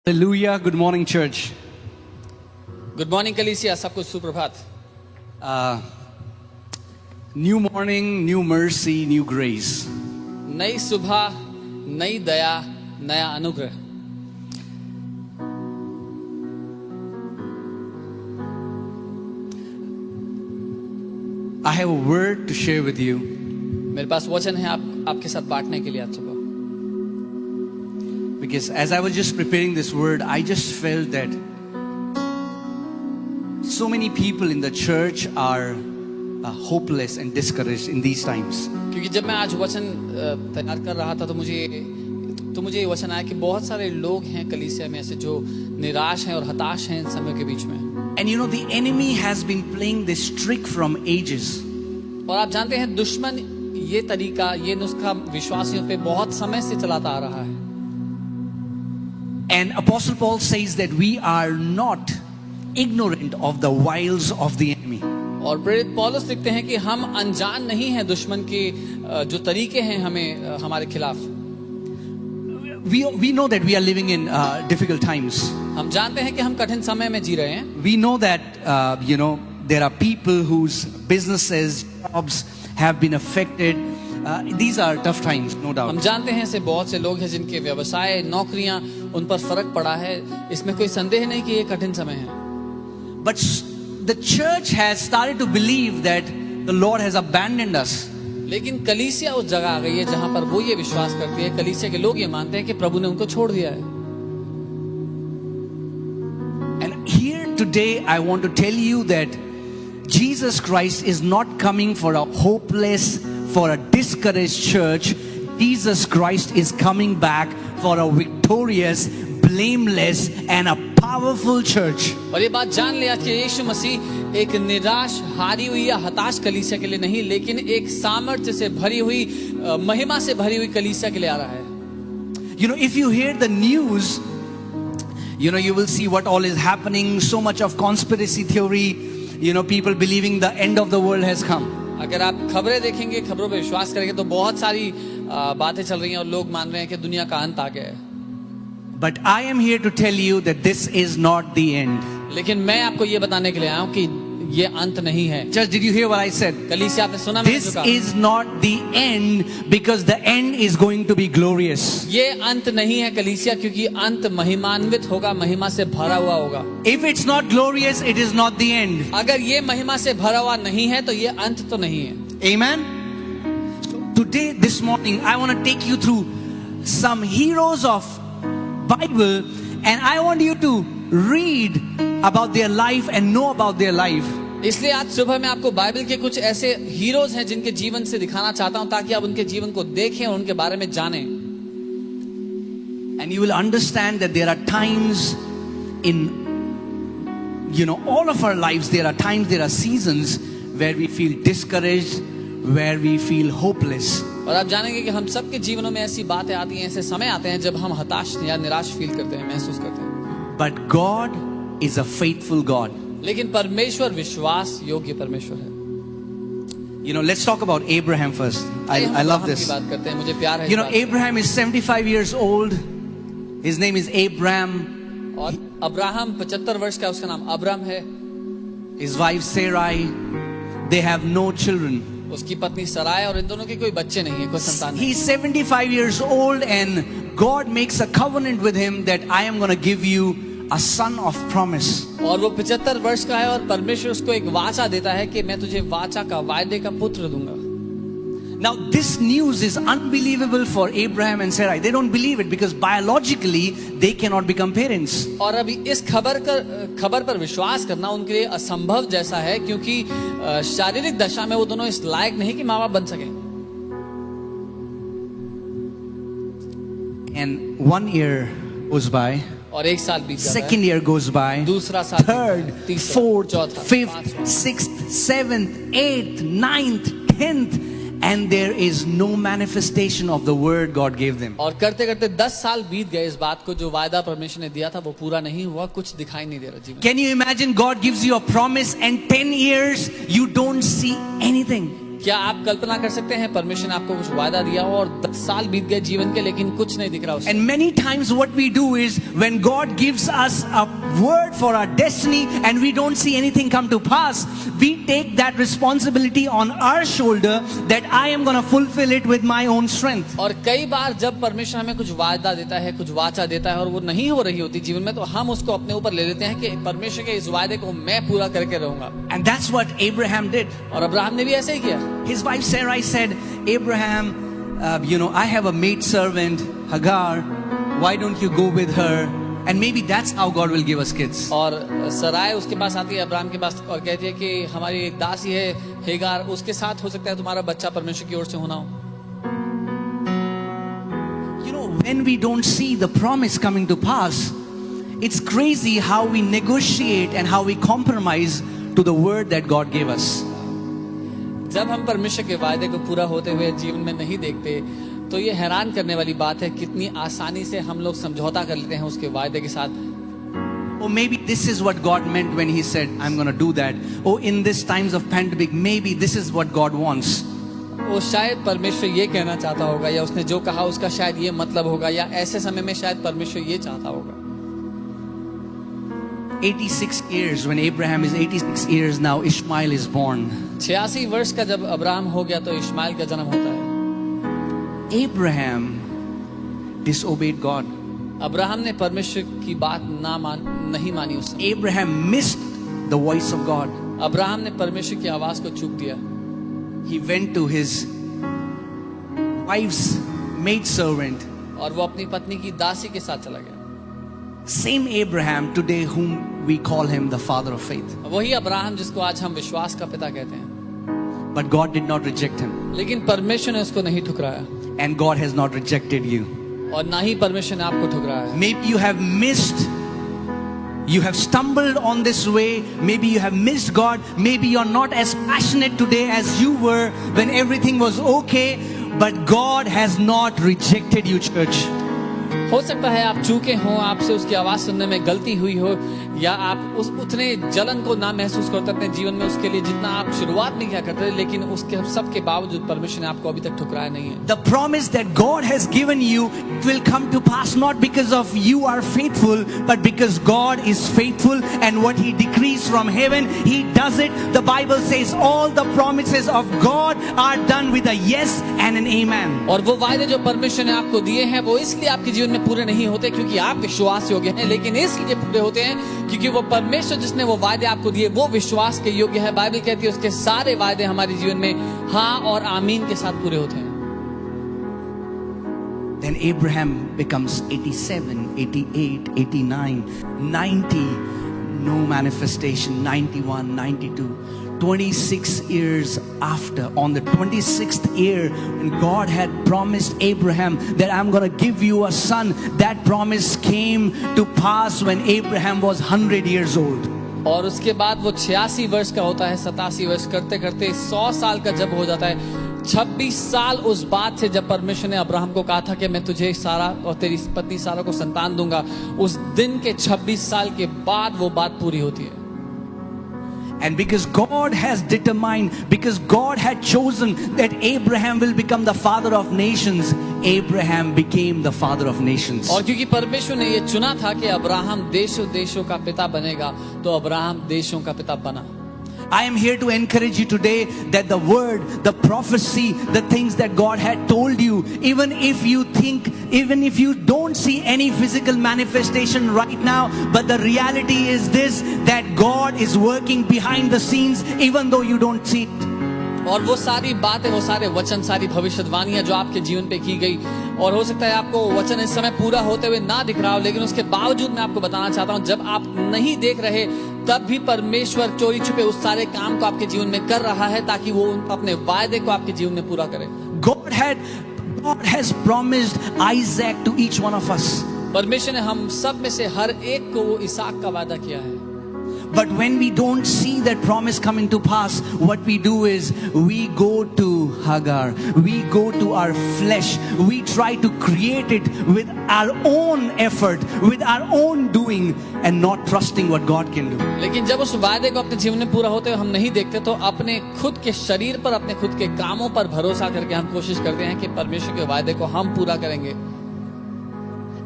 Hallelujah. Good morning, church. Good morning कलीसिया, सबको सुप्रभात। New morning, new mercy, new grace. नई सुबह, नई दया, नया अनुग्रह। I have a word to share with you. मेरे पास वचन है आपके साथ बांटने के लिए आज सुबह। Because as I was just preparing this word, I just felt that so many people in the church are hopeless and discouraged in these times. क्योंकि जब मैं आज वचन तैयार कर रहा था तो मुझे ये वचन आया कि बहुत सारे लोग हैं कलीसिया में ऐसे जो निराश हैं और हताश हैं इन समय के बीच में। And you know, the enemy has been playing this trick from ages. और आप जानते हैं दुश्मन ये तरीका, ये नुस्खा विश्वासियों पे बहुत समय से चलाता आ रहा है। And Apostle Paul says that we are not ignorant of the wiles of the enemy. और प्रेरित पौलुस लिखते हैं कि हम अनजान नहीं हैं दुश्मन के जो तरीके हैं हमें हमारे खिलाफ। We know that we are living in difficult times. हम जानते हैं कि हम कठिन समय में जी रहे हैं। We know that there are people whose businesses, jobs have been affected. These are tough times, no doubt. हम जानते हैं ऐसे बहुत से लोग हैं जिनके व्यवसाय, नौकरियां, उन पर फर्क पड़ा है। इसमें कोई संदेह नहीं कि ये कठिन समय है। But the church has started to believe that the Lord has abandoned us. लेकिन कलीसिया उस जगह आ गई है जहां पर वो ये विश्वास करती है, कलीसिया के लोग ये मानते हैं कि प्रभु ने उनको छोड़ दिया है। And here today I want to tell you that Jesus Christ is not coming for a hopeless, for a discouraged church. Jesus Christ is coming back for a victorious, blameless and a powerful church. और ये बात जान ले आज कि यीशु मसीह एक निराश, हारी हुई या हताश कलीसिया के लिए नहीं, लेकिन एक सामर्थ्य से भरी हुई, महिमा से भरी हुई कलीसिया के लिए आ रहा है। You know, if you hear the news, you will see what all is happening. So much of conspiracy theory. People believing the end of the world has come. अगर आप खबरें देखेंगे, खबरों पर विश्वास करेंगे तो बहुत सारी बातें चल रही हैं और लोग मान रहे हैं कि दुनिया का अंत आ गया है। But I am here to tell you that this is not the end. लेकिन मैं आपको ये बताने के लिए आया हूँ कि ये अंत नहीं है। Just did you hear what I said? कलीसिया आपने सुना मैंने जो This कहा? is not the end because the end is going to be glorious. ये अंत नहीं है कलीसिया, क्योंकि अंत महिमान्वित होगा, महिमा से भरा हुआ होगा। If it's not glorious, it is not the end. अगर ये महिमा से भरा हुआ नहीं है तो ये अंत तो नहीं है। Amen. So today, this morning, I want to take you through some heroes of Bible, and I want you to read about their life and know about their life. इसलिए आज सुबह मैं आपको बाइबल के कुछ ऐसे हीरोज हैं जिनके जीवन से दिखाना चाहता हूं ताकि आप उनके जीवन को देखें और उनके बारे में जानें। And you will understand that there are times in all of our lives, there are times, there are seasons where we feel discouraged, where we feel hopeless. और आप जानेंगे कि हम सबके जीवनों में ऐसी बातें आती हैं, ऐसे समय आते हैं जब हम हताश या निराश फील करते हैं, महसूस करते हैं। But God is a faithful God. लेकिन परमेश्वर विश्वास योग्य परमेश्वर है। Let's talk about Abraham first. I love this. बात करते हैं, मुझे प्यार है। Abraham is 75 years old. His name is Abram. और अब्राहम 75 वर्ष का, उसका नाम अब्राम है। His wife Sarai, they have no children. उसकी पत्नी सराय, और इन दोनों के कोई बच्चे नहीं है, कोई संतान नहीं। He's 75 years old and God makes a covenant with him that I am going to give you a son of promise. और वो 75 वर्ष का है और परमेश्वर उसको एक वाचा देता है कि मैं तुझे वाचा का, वायदे का पुत्र दूंगा। Now this news is unbelievable for Abraham and Sarai. They don't believe it because biologically they cannot become parents. और अभी इस खबर पर विश्वास करना उनके लिए असंभव जैसा है, क्योंकि शारीरिक दशा में वो दोनों इस लायक नहीं कि माँ बाप बन सकें। And 1 year goes by. और एक साल बीत जाता है। Second year goes by. दूसरा साल, Third, तीसरा, fourth, चौथा, fifth, पांचवा, sixth, seventh, eighth, ninth, 10th, and there is no manifestation of the word God gave them. और करते करते 10 साल बीत गए, इस बात को जो वायदा परमेश्वर ने दिया था वो पूरा नहीं हुआ, कुछ दिखाई नहीं दे रहा जीवन। Can you imagine God gives you a promise and 10 years you don't see anything? क्या आप कल्पना कर सकते हैं परमेश्वर ने आपको कुछ वादा दिया हो और 10 साल बीत गए जीवन के लेकिन कुछ नहीं दिख रहा उससे? And many times what we do is when God gives us a word for our destiny and we don't see anything come to pass, we take that responsibility on our shoulder that I am going to fulfill it with my own strength. और कई बार जब परमेश्वर हमें कुछ वादा देता है, कुछ वाचा देता है और वो नहीं हो रही होती जीवन में, तो हम उसको अपने ऊपर ले लेते हैं कि परमेश्वर के इस वादे को मैं पूरा करके रहूंगा। And that's what Abraham did. और अब्राहम ने भी ऐसे ही किया। His wife Sarai said, Abraham, I have a maid servant, Hagar. Why don't you go with her? And maybe that's how God will give us kids. और सराय उसके पास आती है Abraham के पास और कहती है कि हमारी एक दासी है हेगार, उसके साथ हो सकता है तुम्हारा बच्चा परमेश्वर की ओर से होना हो। When we don't see the promise coming to pass, it's crazy how we negotiate and how we compromise to the word that God gave us. जब हम परमेश्वर के वायदे को पूरा होते हुए जीवन में नहीं देखते तो ये हैरान करने वाली बात है कितनी आसानी से हम लोग समझौता कर लेते हैं उसके वायदे के साथ। Oh, maybe this is what God meant when He said, I'm going to do that. Oh, in this times of pandemic, maybe this is what God wants. वो शायद परमेश्वर ये कहना चाहता होगा या उसने जो कहा उसका शायद ये मतलब होगा या ऐसे समय में शायद परमेश्वर ये चाहता होगा। 86 years, when Abraham is 86 years now, Ishmael is born. 86 वर्ष का जब अब्राहम हो गया तो इश्माइल का जन्म होता है। Abraham disobeyed God. अब्राहम ने परमेश्वर की बात नहीं मानी उसने। Abraham missed the voice of God. Abraham ने परमेश्वर की आवाज को चूक दिया। He went to his wife's maidservant. और वो अपनी पत्नी की दासी के साथ चला गया। Same Abraham today whom we call him the father of faith. वही अब्राहम जिसको आज हम विश्वास का पिता कहते हैं। But God did not reject him. लेकिन परमेश्वर ने उसको नहीं ठुकराया। And God has not rejected you. और ना ही परमेश्वर ने आपको ठुकराया। Maybe you have missed, you have stumbled on this way. Maybe you have missed God. Maybe you're not as passionate today as you were when everything was okay. But God has not rejected you, church. हो सकता है आप चूके हों, आपसे उसकी आवाज सुनने में गलती हुई हो या आप उस उतने जलन को ना महसूस करते अपने जीवन में उसके लिए जितना आप शुरुआत में क्या करते थे, लेकिन उसके सब के बावजूद परमेश्वर ने आपको अभी तक ठुकराया नहीं है। The promise that God has given you will come to pass not because of you are faithful, but because God is faithful, and what He decrees from heaven, He does it. The Bible says all the promises of God are done with a yes and an amen. और वो वायदे जो परमेश्वर ने आपको दिए हैं वो इसलिए आपके जीवन में पूरे नहीं होते क्योंकि आप विश्वास योग्य हैं, लेकिन इसलिए पूरे होते हैं क्योंकि वो परमेश्वर जिसने वो वायदे आपको दिए वो विश्वास के योग्य है। बाइबल कहती है उसके सारे वायदे हमारे जीवन में हाँ और आमीन के साथ पूरे होते हैं। Then Abraham becomes 87, 88, 89, 90, no manifestation, 91, 92. 26 years after, on the 26th year, when God had promised Abraham that I'm going to give you a son, that promise came to pass when Abraham was 100 years old. और उसके बाद वो 86 वर्ष का होता है, 87 वर्ष करते करते 100 साल का जब हो जाता है, 26 साल उस बात से जब परमेश्वर ने अब्राहम को कहा था कि मैं तुझे सारा और तेरी पत्नी सारा को संतान दूंगा, उस दिन के 26 साल के बाद वो बात पूरी होती है। And because God has determined, because God had chosen that Abraham will become the father of nations, Abraham became the father of nations. और क्योंकि परमेश्वर ने ये चुना था कि अब्राहम देशों देशों का पिता बनेगा, तो अब्राहम देशों का पिता बना। I am here to encourage you today that the word, the prophecy, the things that God had told you, even if you don't see any physical manifestation right now, but the reality is this, that God is working behind the scenes even though you don't see it. और वो सारी बातें, वो सारे वचन, सारी भविष्यवाणियां जो आपके जीवन पे की गई, और हो सकता है आपको वचन इस समय पूरा होते हुए ना दिख रहा हो, लेकिन उसके बावजूद मैं आपको बताना चाहता हूं, जब आप नहीं देख रहे तब भी परमेश्वर चोरी छुपे उस सारे काम को आपके जीवन में कर रहा है ताकि वो अपने वायदे को आपके जीवन में पूरा करे। God has promised Isaac to each one of us. परमेश्वर ने हम सब में से हर एक को वो इसहाक का वादा किया है। But when we don't see that promise coming to pass, what we do is we go to Hagar, we go to our flesh, we try to create it with our own effort, with our own doing, and not trusting what God can do. लेकिन जब उस वायदे को अपने जीवन में पूरा होते हुए हम नहीं देखते तो अपने खुद के शरीर पर, अपने खुद के कामों पर भरोसा करके हम कोशिश करते हैं कि परमेश्वर के वायदे को हम पूरा करेंगे.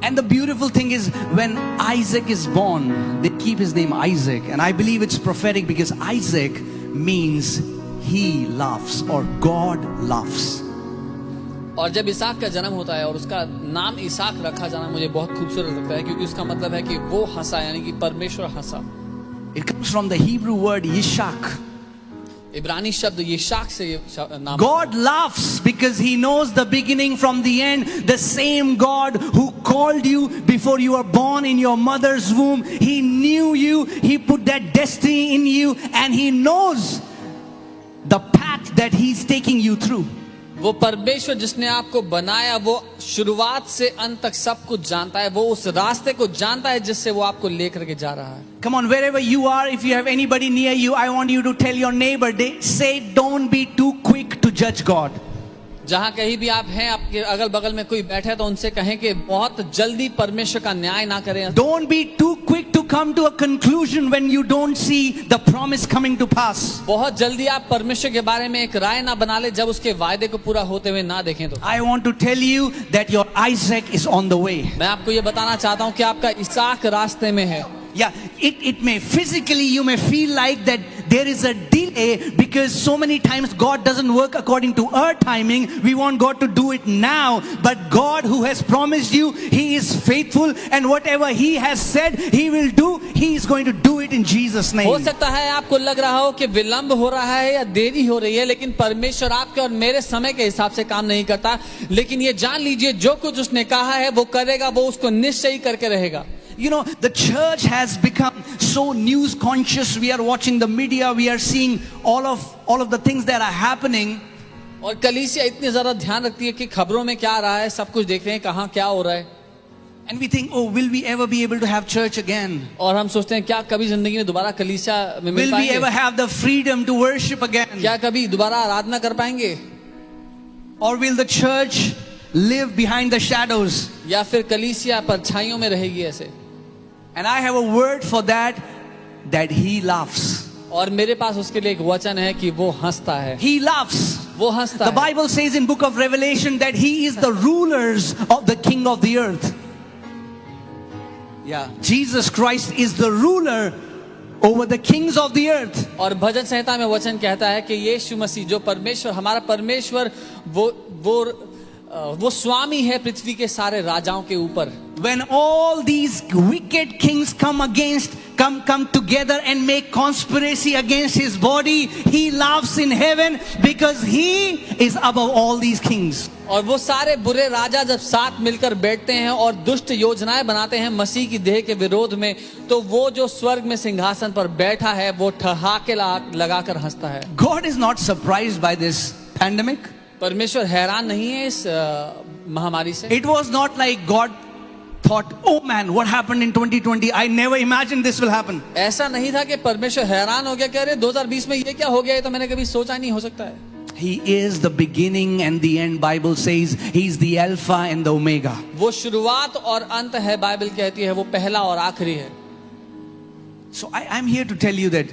And the beautiful thing is, when Isaac is born, they keep his name Isaac. And I believe it's prophetic because Isaac means he loves or God loves. और जब इसाक का जन्म होता है और उसका नाम इसाक रखा जाना मुझे बहुत खूबसूरत लगता है, क्योंकि उसका मतलब है कि वो हंसा, यानी कि परमेश्वर हंसा. It comes from the Hebrew word Yishak. इब्रानी शब्द यिशाक से ये नाम. God laughs because he knows the beginning from the end. The same God who called you before you were born in your mother's womb, he knew you, he put that destiny in you, and he knows the path that he's taking you through. वो परमेश्वर जिसने आपको बनाया, वो शुरुआत से अंत तक सब कुछ जानता है. वो उस रास्ते को जानता है जिससे वो आपको लेकर के जा रहा है. Come on, wherever you are, if you have anybody near you, I want you to tell your neighbor, say don't be too quick to judge God. जहाँ कहीं भी आप हैं, आपके अगल बगल में कोई बैठे तो उनसे कहें कि बहुत जल्दी परमेश्वर का न्याय ना करें. Don't be too quick to come to a conclusion when you don't see the promise coming to pass. बहुत जल्दी आप परमेश्वर के बारे में एक राय ना बना ले जब उसके वायदे को पूरा होते हुए ना देखें तो. I want to tell you that your Isaac is on the way. मैं आपको ये बताना चाहता हूँ कि आपका इसाक रास्ते में है. Yeah, it may physically you may feel like that there is a delay because so many times God doesn't work according to our timing. We want God to do it now, but God who has promised you, He is faithful, and whatever He has said He will do, He is going to do it in Jesus' name. हो सकता है आपको लग रहा हो कि विलंब हो रहा है या देरी हो रही है, लेकिन परमेश्वर आपके और मेरे समय के हिसाब से काम नहीं करता. लेकिन ये जान लीजिए, जो कुछ उसने कहा है वो करेगा, वो उसको निश्चय करके रहेगा. You know, the church has become so news conscious. We are watching the media, we are seeing all of the things that are happening. और कलीसिया इतनी ज़्यादा ध्यान रखती है कि खबरों में क्या आ रहा है, सब कुछ देख रहे हैं कहाँ क्या हो रहा है. And we think, oh, will we ever be able to have church again? और हम सोचते हैं क्या कभी जिंदगी में दोबारा कलीसिया में मिल Will we ever पाएंगे, have the freedom to worship again? क्या कभी दोबारा आराधना कर पाएंगे, Or will the church live behind the shadows? या फिर कलीसिया परछाइयों में रहेगी ऐसे. And I have a word for that He laughs. और मेरे पास उसके लिए एक वचन है कि वो हंसता है. He laughs. वो हंसता The है. Bible says in book of Revelation that He is the rulers of the king of the earth. Yeah, Jesus Christ is the ruler over the kings of the earth. और भजन संहिता में वचन कहता है कि यीशु मसीह जो परमेश्वर, हमारा परमेश्वर, वो स्वामी है पृथ्वी के सारे राजाओं के ऊपर. When all these wicked kings come together and make conspiracy against His body, He laughs in heaven because He is above all these kings. और वो सारे बुरे राजा जब साथ मिलकर बैठते हैं और दुष्ट योजनाएं बनाते हैं मसीह की देह के विरोध में, तो वो जो स्वर्ग में सिंहासन पर बैठा है वो ठहाके लगाकर हंसता है. God is not surprised by this pandemic. परमेश्वर हैरान नहीं है इस महामारी से. It was not like God thought, oh man, what happened in 2020? I never imagined this will happen. ऐसा नहीं था कि परमेश्वर हैरान हो गया, कह रहे 2020 में ये क्या हो गया, ये तो मैंने कभी सोचा नहीं हो सकता है. He is the beginning and the end. Bible says He is the Alpha and the Omega. वो शुरुआत और अंत है, बाइबल कहती है वो पहला और आखिरी है. So I'm here to tell you that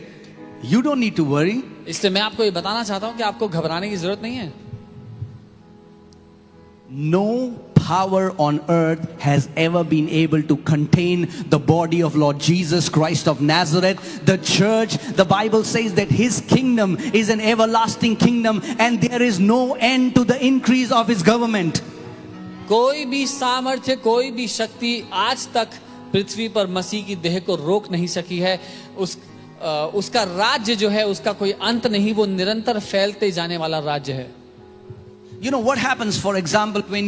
you don't need to worry. इसलिए मैं आपको ये बताना चाहता हूँ कि आपको घबराने की जरूरत नहीं है. No power on earth has ever been able to contain the body of Lord Jesus Christ of Nazareth. The church, the Bible says that His kingdom is an everlasting kingdom and there is no end to the increase of His government. कोई भी सामर्थ्य, कोई भी शक्ति आज तक पृथ्वी पर मसीह की देह को रोक नहीं सकी है. उसका राज्य जो है उसका कोई अंत नहीं, वो निरंतर फैलते जाने वाला राज्य है. You know what happens, for example, when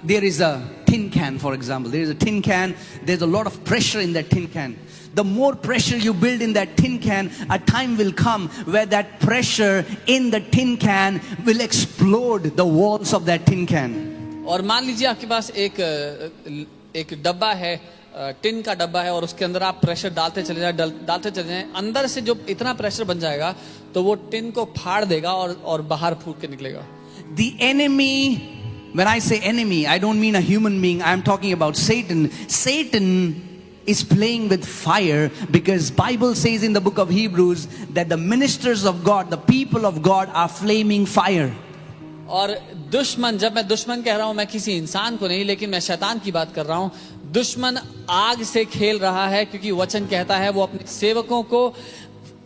there is a tin can, for example. There is a tin can, there's a lot of pressure in that tin can. The more pressure you build in that tin can, a time will come where that pressure in the tin can will explode the walls of that tin can. और मान लीजिए आपके पास एक डब्बा है tin का डब्बा है और उसके अंदर आप प्रेशर डालते चले जाए डालते चले जाएं, अंदर से जो इतना प्रेशर बन जाएगा तो वो टिन को फाड़ देगा और बाहर फूट के निकलेगा. The enemy, when I say enemy, I don't mean a human being, I am talking about Satan. Satan is playing with fire because Bible says in the book of Hebrews that the ministers of God, the people of God are flaming fire. और दुश्मन, जब मैं दुश्मन कह रहा हूं मैं किसी इंसान को नहीं लेकिन मैं शैतान की बात कर रहा हूं. दुश्मन आग से खेल रहा है क्योंकि वचन कहता है वो अपने सेवकों को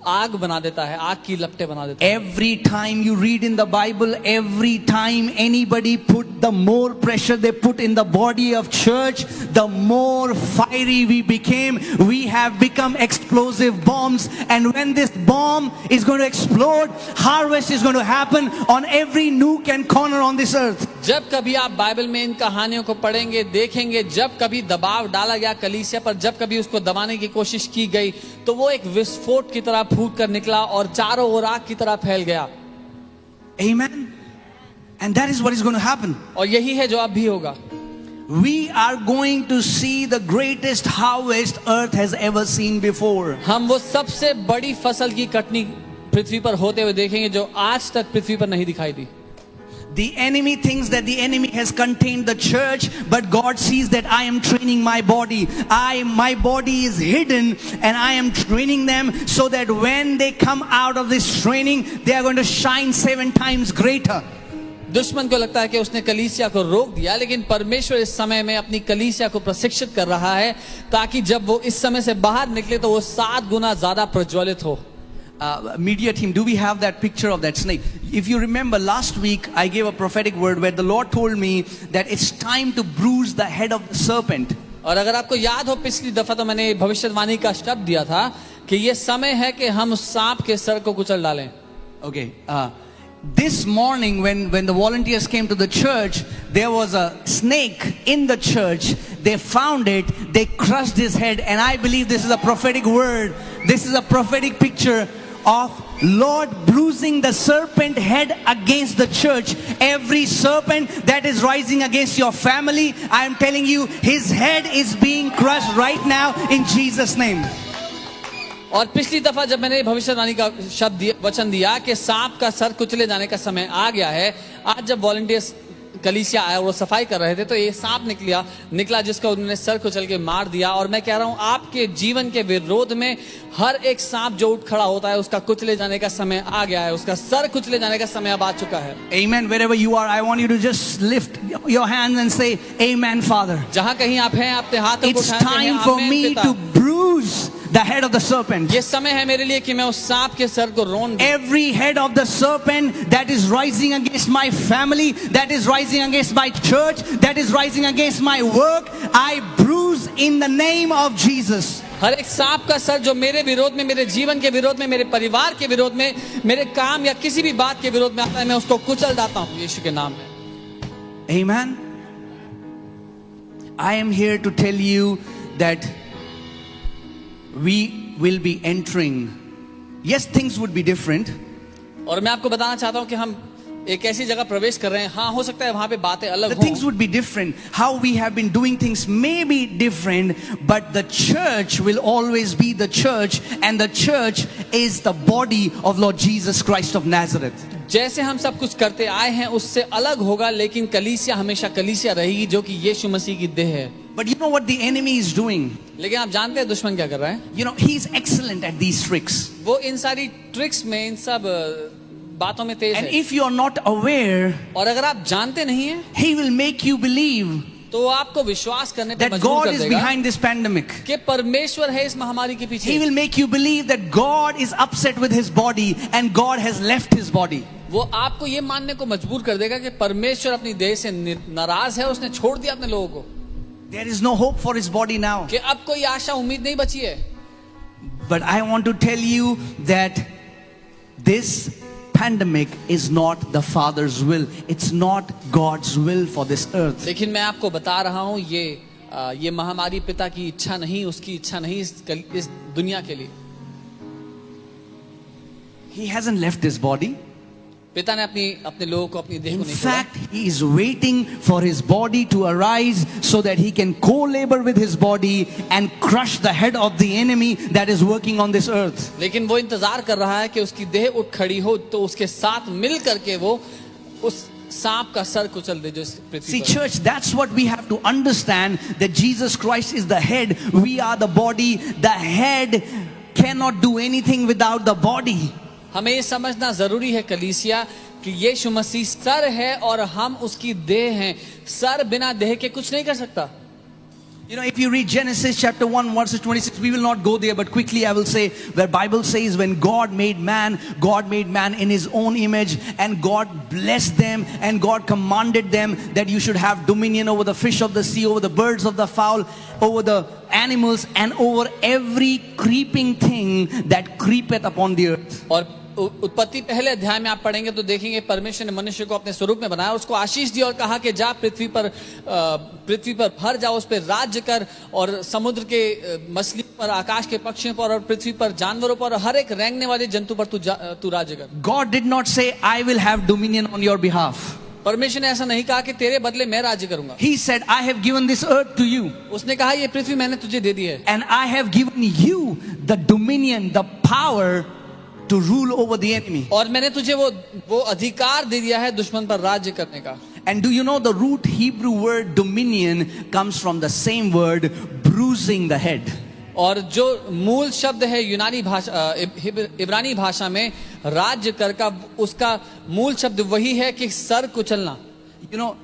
आग बना देता है, आग की लपटें बना देता है. Every time you read in the Bible, every time anybody put, the more pressure they put in the body of church, the more fiery we became. We have become explosive bombs, and when this bomb is going to explode, harvest is going to happen on every nook and corner on this earth. जब कभी आप Bible में इन कहानियों को पढ़ेंगे, देखेंगे, जब कभी दबाव डाला गया कलीसिया पर, जब कभी उसको दबाने की कोशिश की गई तो वो एक विस्फोट की तरह फूट कर निकला और चारों ओर आग की तरह फैल गया. Amen. And that is what is going to happen. और यही है जो अब भी होगा. We are going to see the greatest harvest earth has ever seen before. हम वो सबसे बड़ी फसल की कटनी पृथ्वी पर होते हुए देखेंगे जो आज तक पृथ्वी पर नहीं दिखाई दी. The enemy thinks that the enemy has contained the church, but God sees that I am training my body. My body is hidden and I am training them so that when they come out of this training, they are going to shine 7 times greater. दुश्मन को लगता है कि उसने कलीसिया को रोक दिया, लेकिन परमेश्वर इस समय में अपनी कलीसिया को प्रशिक्षित कर रहा है ताकि जब वो इस समय से बाहर निकले तो वो 7 गुना ज्यादा प्रज्वलित हो. Media team, do we have that picture of that snake? If you remember last week I gave a prophetic word where the Lord told me that it's time to bruise the head of the serpent. और अगर आपको याद हो पिछली दफा तो मैंने भविष्यवाणी का शब्द दिया था कि ये समय है कि हम उस सांप के सर को कुचल डालें. Okay. This morning when the volunteers came to the church, there was a snake in the church. They found it, they crushed his head, and I believe this is a prophetic word. This is a prophetic picture of Lord bruising the serpent head against the church. Every serpent that is rising against your family, I am telling you, his head is being crushed right now in Jesus' name. और पिछली दफा जब मैंने भविष्यवाणी का वचन दिया कि सांप का सर कुचले जाने का समय आ गया है, आज जब वॉलंटियर्स कलीसिया आया वो सफाई कर रहे थे तो ये सांप निकला जिसका उन्होंने सर कुचल के मार दिया. और मैं कह रहा हूं आपके जीवन के विरोध में हर एक सांप जो उठ खड़ा होता है उसका कुचले जाने का समय आ गया है, उसका सर कुचले जाने का समय अब आ चुका है. Amen. Wherever you are, I want you to just lift your hands and say, Amen, Father. जहां कहीं आप हैं अपने हाथों को It's time for me to bruise the head of the serpent. ये समय है मेरे लिए कि मैं उस सांप के सर को रोन दूं. Every head of the serpent that is rising against my family, that is rising against my church, that is rising against my work, I bruise in the name of Jesus. हर एक सांप का sir जो मेरे विरोध में, मेरे जीवन के विरोध में, मेरे परिवार के विरोध में, मेरे काम या किसी भी बात के विरोध में आता है, मैं उसको कुचल डालता हूं यीशु के नाम में. Amen. I am here to tell you that we will be entering. Yes, things would be different. और मैं आपको बताना चाहता हूं कि हम एक ऐसी जगह प्रवेश कर रहे हैं, हाँ हो सकता है वहां पे बातें अलग The हों. things would be different. How we have been doing things may be different, but the church will always be the church, and the church is the body of Lord Jesus Christ of Nazareth. जैसे हम सब कुछ करते आए हैं उससे अलग होगा, लेकिन कलीसिया हमेशा कलीसिया रहेगी जो कि यीशु मसीह की देह है. But you know what the enemy is doing? लेकिन आप जानते हैं दुश्मन क्या कर रहा है? You know, he's excellent at these tricks. वो इन सारी ट्रिक्स में, इन सब बातों में तेज And है. if you are not aware, और अगर आप जानते नहीं हैं he will make you believe तो वो आपको विश्वास करने पर that मजबूर God कर is देगा behind this pandemic. कि परमेश्वर है इस महामारी के He पीछे. will make you believe that God is upset with his body and God has left his body. वो आपको ये मानने को मजबूर कर देगा कि परमेश्वर अपनी देह से नाराज है, उसने छोड़ दिया अपने लोगों को, There is no hope for his body now. कि अब कोई आशा उम्मीद नहीं बची है. But I want to tell you that this pandemic is not the Father's will. It's not God's will for this earth. लेकिन मैं आपको बता रहा हूं ये महामारी पिता की इच्छा नहीं, उसकी इच्छा नहीं इस दुनिया के लिए. He hasn't left his body. पिता ने अपने लोगों को, अपनी देह In को नहीं छोड़ा। fact, he is waiting for his body to arise so that he can co-labor with his body and crush the head of the enemy that is working on this earth. लेकिन वो इंतजार कर रहा है कि उसकी देह उठ खड़ी हो तो उसके साथ मिल करके वो उस सांप का सर कुचल दे जो इस पृथ्वी See, पर। church, that's what we have to understand, that Jesus Christ is the head, we are the body. The head cannot do anything without the body. हमें ये समझना जरूरी है कलीसिया कि यीशु मसीह सर है और हम उसकी देह हैं। सर बिना देह के कुछ नहीं कर सकता। You know, if you read Genesis chapter 1 verses 26, we will not go there, but quickly I will say, where Bible says when God made man in his own image, and God blessed them, and God commanded them that you should have dominion over the fish of the sea, over the birds of the fowl, over the animals, and over every creeping thing that creepeth upon the earth. और उत्पत्ति पहले अध्याय में आप पढ़ेंगे तो देखेंगे परमेश्वर ने मनुष्य को अपने स्वरूप में बनाया, उसको आशीष दी और कहा कि जा पृथ्वी पर भर जाओ, उस पर राज्य कर, और समुद्र के मछलियों पर, आकाश के पक्षियों पर, और पृथ्वी पर जानवरों पर, और हर एक रेंगने वाले जंतु पर तू राज्य कर। God did not say, I will have dominion on your behalf. परमेश्वर ने ऐसा नहीं कहा कि तेरे बदले मैं राज्य करूंगा। He said, I have given this earth to you, उसने कहा ये पृथ्वी मैंने तुझे दे दी है, and I have given you the dominion, the power to rule over the enemy. और मैंने तुझे वो अधिकार दे दिया है दुश्मन पर राज्य करने का। And do you know the root Hebrew word dominion comes from the same word, bruising the head. और जो मूल शब्द है यूनानी भाषा, इब्रानी भाषा में राज्य कर का, उसका मूल शब्द वही है कि sir कुचलना। You know,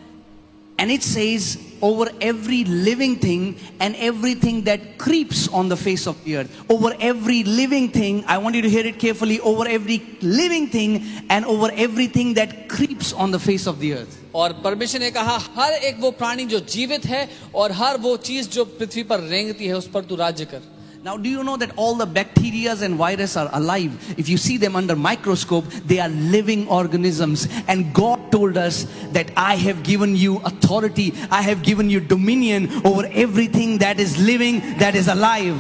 and it says over every living thing and everything that creeps on the face of the earth. Over every living thing, I want you to hear it carefully, over every living thing and over everything that creeps on the face of the earth. और परमेश्वर ने कहा हर एक वो प्राणी जो जीवित है और हर वो चीज जो पृथ्वी पर रेंगती है उस पर तू राज्य कर। Now, do you know that all the bacteria and viruses are alive? If you see them under microscope, they are living organisms. And God told us that I have given you authority, I have given you dominion over everything that is living, that is alive.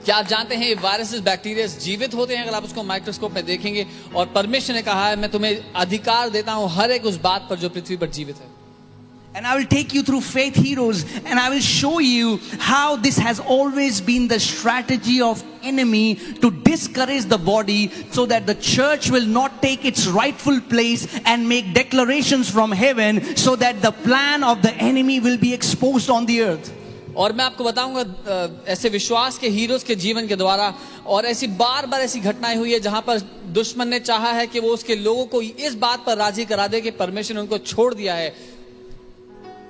क्या आप जानते हैं ये viruses, bacteria जीवित होते हैं अगर आप उसको माइक्रोस्कोप में देखेंगे, और परमेश्वर ने कहा है मैं तुम्हें अधिकार देता हूं हर एक उस बात पर जो पृथ्वी पर जीवित है। And I will take you through faith heroes, and I will show you how this has always been the strategy of enemy to discourage the body, so that the church will not take its rightful place and make declarations from heaven, so that the plan of the enemy will be exposed on the earth. और मैं आपको बताऊंगा ऐसे विश्वास के heroes के जीवन के द्वारा, और ऐसी बार बार ऐसी घटनाएं हुई है जहां पर दुश्मन ने चाहा है कि वो उसके लोगों को इस बात पर राजी करा दे कि परमेश्वर ने उनको छोड़ दिया है,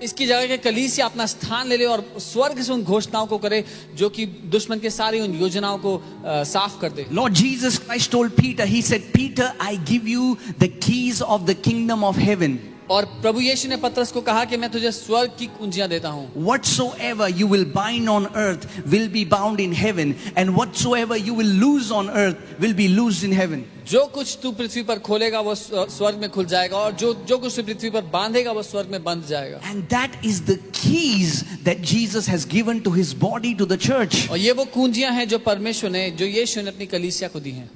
इसकी जगह के कलीसिया अपना स्थान ले ले और स्वर्ग से उन घोषणाओं को करे जो कि दुश्मन के सारी उन योजनाओं को साफ कर दे। Lord Jesus Christ told Peter, he said, Peter, I give you the keys of the kingdom of heaven. और प्रभु यीशु ने पतरस को कहा कि मैं तुझे स्वर्ग की कुंजियां देता हूं। Whatsoever you will bind on earth will be bound in heaven, and whatsoever you will loose on earth will be loosed in heaven. जो कुछ तू पृथ्वी पर खोलेगा वो स्वर्ग में खुल जाएगा, और जो कुछ तू पृथ्वी पर बांधेगा वो स्वर्ग में बंध जाएगा। And that is the keys that Jesus has given to his body, to the church. और ये वो कुंजियां हैं जो परमेश्वर ने, जो यीशु ने अपनी कलीसिया को दी हैं।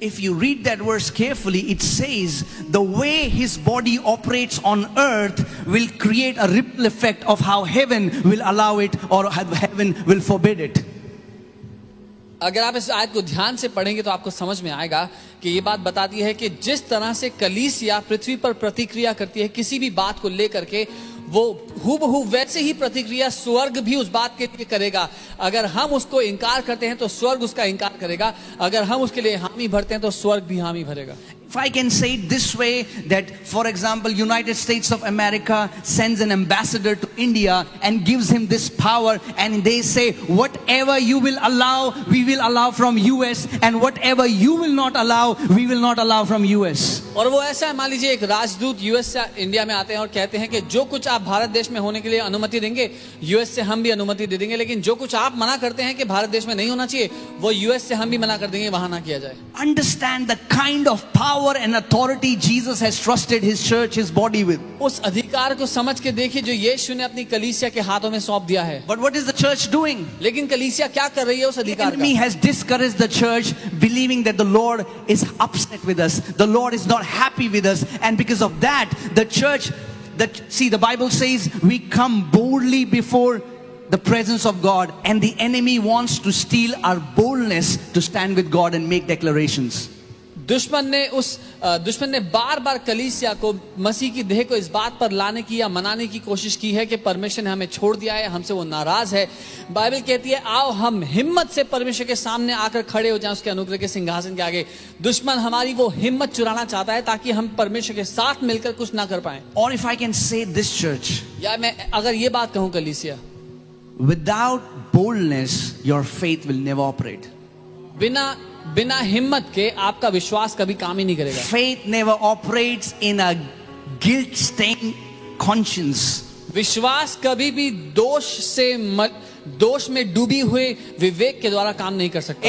If you read that verse carefully, it says the way his body operates on earth will create a ripple effect of how heaven will allow it or heaven will forbid it. अगर आप इस आयत को ध्यान से पढ़ेंगे तो आपको समझ में आएगा कि ये बात बताती है कि जिस तरह से कलीसिया पृथ्वी पर प्रतिक्रिया करती है किसी भी बात को लेकर के, वो हूबहू वैसे ही प्रतिक्रिया स्वर्ग भी उस बात के लिए करेगा। अगर हम उसको इनकार करते हैं तो स्वर्ग उसका इनकार करेगा, अगर हम उसके लिए हामी भरते हैं तो स्वर्ग भी हामी भरेगा। If I can say it this way, that for example United States of America sends an ambassador to India and gives him this power, and they say whatever you will allow we will allow from US, and whatever you will not allow we will not allow from US. और वो ऐसा है, मान लीजिए एक राजदूत US से India में आते हैं और कहते हैं कि जो कुछ आप भारत देश में होने के लिए अनुमति देंगे यूएस से हम भी अनुमति दे देंगे, लेकिन जो कुछ आप मना करते हैं कि भारत देश में नहीं होना चाहिए वो यूएस से हम भी मना कर देंगे, वहां ना किया जाए। Understand the kind of power power and authority Jesus has trusted his church, his body with. उस अधिकार को समझ के देखिए जो यीशु ने अपनी कलीसिया के हाथों में सौंप दिया है। But what is the church doing? लेकिन कलीसिया क्या कर रही है उस The अधिकार enemy का? has discouraged the church, believing that the Lord is upset with us. The Lord is not happy with us. And because of that, the church, see, the Bible says we come boldly before the presence of God, and the enemy wants to steal our boldness to stand with God and make declarations. दुश्मन ने बार बार कलीसिया को, मसीह की देह को इस बात पर लाने की या मनाने की कोशिश की है कि परमेश्वर ने हमें छोड़ दिया है, हमसे वो नाराज है। बाइबल कहती है आओ हम हिम्मत से परमेश्वर के सामने आकर खड़े हो जाएं उसके अनुग्रह के सिंहासन के आगे। दुश्मन हमारी वो हिम्मत चुराना चाहता है ताकि हम परमेश्वर के साथ मिलकर कुछ ना कर पाए। Or if I can say this, church, या मैं अगर ये बात कहूं कलीसिया, without boldness, your faith will never operate. बिना हिम्मत के आपका विश्वास कभी काम ही नहीं करेगा। Faith never operates in a guilt-stained conscience. विश्वास कभी भी दोष में डूबी हुए विवेक के द्वारा काम नहीं कर सकता।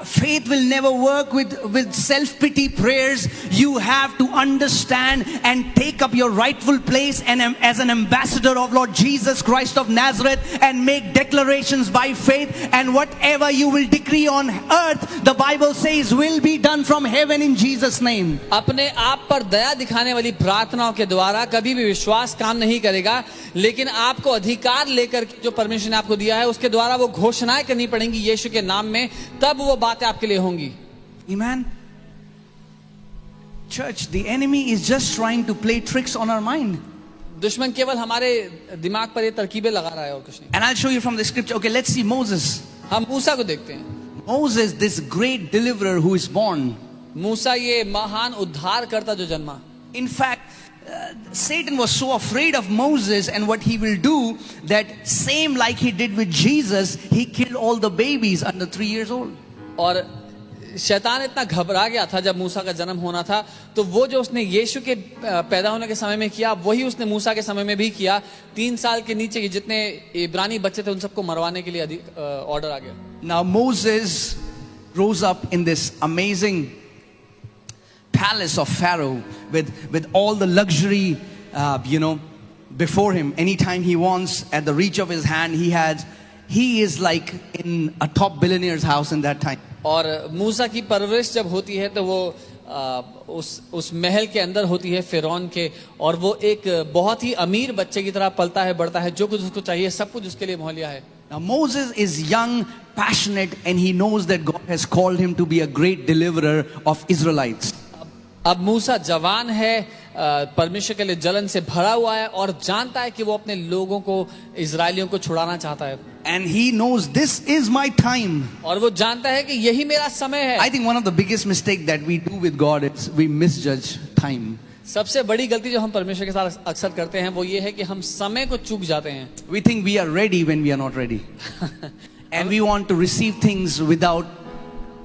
Faith will never work with self-pity prayers. You have to understand and take up your rightful place and as an ambassador of Lord Jesus Christ of Nazareth and make declarations by faith, and whatever you will decree on earth, the Bible says will be done from heaven in Jesus' name. अपने आप पर दया दिखाने वाली प्रार्थनाओं के द्वारा कभी भी विश्वास काम नहीं करेगा, लेकिन आपको अधिकार लेकर जो परमेश्वर ने आपको दिया है उसके द्वारा वो घोषणाएं करनी पड़ेंगी यीशु के नाम में, तब वो बातें आपके लिए होंगी। Amen. Church, the enemy is just trying to play tricks on our mind. दुश्मन केवल हमारे दिमाग पर ये तरकीबें लगा रहा है और कुछ नहीं। And I'll show you from the scripture. Okay, let's see Moses. हम मूसा को देखते हैं। Moses, this great deliverer who is born. मूसा ये महान उद्धार करता जो जन्मा। In fact, Satan was so afraid of Moses and what he will do, that same like he did with Jesus, he killed all the babies under 3 years old. और शैतान इतना घबरा गया था जब मूसा का जन्म होना था, तो वो जो उसने यीशु के पैदा होने के समय में किया वही उसने मूसा के समय में भी किया। 3 साल के नीचे के जितने इब्रानी बच्चे थे उन सबको मरवाने के लिए ऑर्डर आ गया। Now Moses rose up in this amazing palace of Pharaoh with all the luxury, before him. Anytime he wants, at the reach of his hand, he is like in a top billionaire's house in that time. और मूसा की परवरिश जब होती है तो वो उस महल के अंदर होती है फिरौन के, और वो एक बहुत ही अमीर बच्चे की तरह पलता है, बढ़ता है, जो कुछ उसको चाहिए सब कुछ उसके लिए मुहैया है। Now Moses is young, passionate, and he knows that God has called him to be a great deliverer of Israelites. अब मूसा जवान है, परमेश्वर के लिए जलन से भरा हुआ है और जानता है कि वो अपने लोगों को, इजरायलियों को छुड़ाना चाहता है। And he knows this is my time. और वो जानता है कि यही मेरा समय है। I think one of the biggest mistake that we do with God is we misjudge time. सबसे बड़ी गलती जो हम परमेश्वर के साथ अक्सर करते हैं वो ये है कि हम समय को चूक जाते हैं। We think we are ready when we are not ready. And we want to receive things without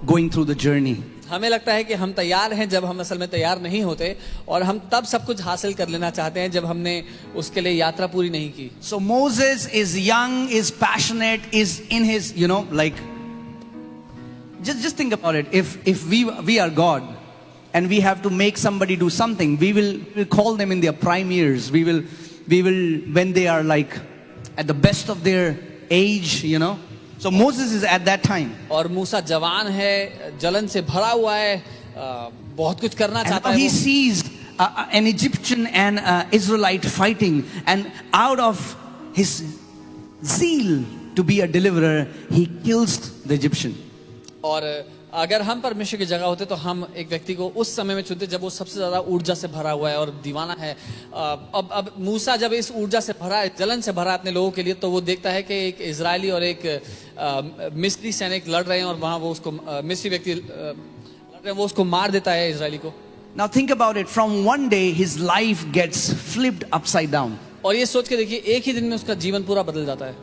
going through the journey. हमें लगता है कि हम तैयार हैं जब हम असल में तैयार नहीं होते, और हम तब सब कुछ हासिल कर लेना चाहते हैं जब हमने उसके लिए यात्रा पूरी नहीं की। So Moses is young, is passionate, is in his, just think about it. If we are God and we have to make somebody do something, we'll call them in their prime years. We will when they are like at the best of their age, So Moses is at that time. और मूसा जवान है, जलन से भरा हुआ है, बहुत कुछ करना चाहता है। He sees an Egyptian and Israelite fighting, and out of his zeal to be a deliverer, he kills the Egyptian. और अगर हम परमेश्वर की जगह होते तो हम एक व्यक्ति को उस समय में चुनते जब वो सबसे ज्यादा ऊर्जा से भरा हुआ है और दीवाना है। अब मूसा जब इस ऊर्जा से भरा है, जलन से भरा है अपने लोगों के लिए, तो वो देखता है कि एक इजरायली और एक मिस्री सैनिक लड़ रहे हैं और वहां वो उसको मिस्री व्यक्ति लड़ रहे हैं, वो उसको मार देता है इजरायली को। Now think about it. From one day his life gets flipped upside down. और ये सोच के देखिए एक ही दिन में उसका जीवन पूरा बदल जाता है।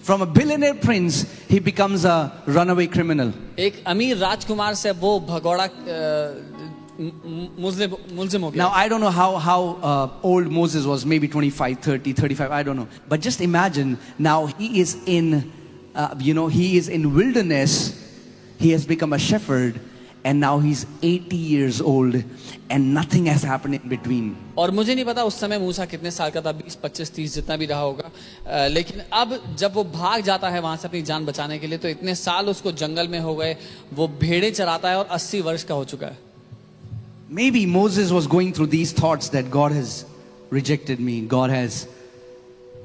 From a billionaire prince, he becomes a runaway criminal. एक अमीर राजकुमार से वो भगोड़ा मुल्जिम हो गया। Now I don't know how old Moses was, maybe 25, 30, 35, I don't know. But just imagine, now he is in wilderness. He has become a shepherd, and now he's 80 years old and nothing has happened in between. और मुझे नहीं पता उस समय मूसा कितने साल का था, 20, 25, 30 जितना भी रहा होगा, लेकिन अब जब वो भाग जाता है वहां से अपनी जान बचाने के लिए, तो इतने साल उसको जंगल में हो गए, वो भेड़ें चराता है और 80 वर्ष का हो चुका है. Maybe Moses was going through these thoughts that God has rejected me, God has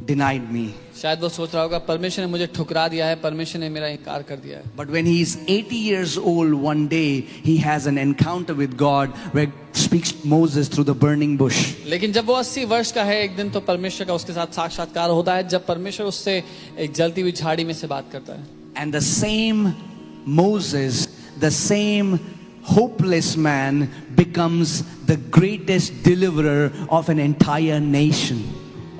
denied me. शायद वो सोच रहा होगा परमेश्वर ने मुझे ठुकरा दिया है, परमेश्वर ने मेरा इनकार कर दिया है. But when he is 80 years old, one day he has an encounter with God where God speaks to Moses through the burning bush. लेकिन जब वो 80 वर्ष का है, एक दिन तो परमेश्वर का उसके साथ साक्षात्कार होता है, जब परमेश्वर उससे एक जलती हुई झाड़ी में से बात करता है. And the same Moses, the same hopeless man becomes the greatest deliverer of an entire nation.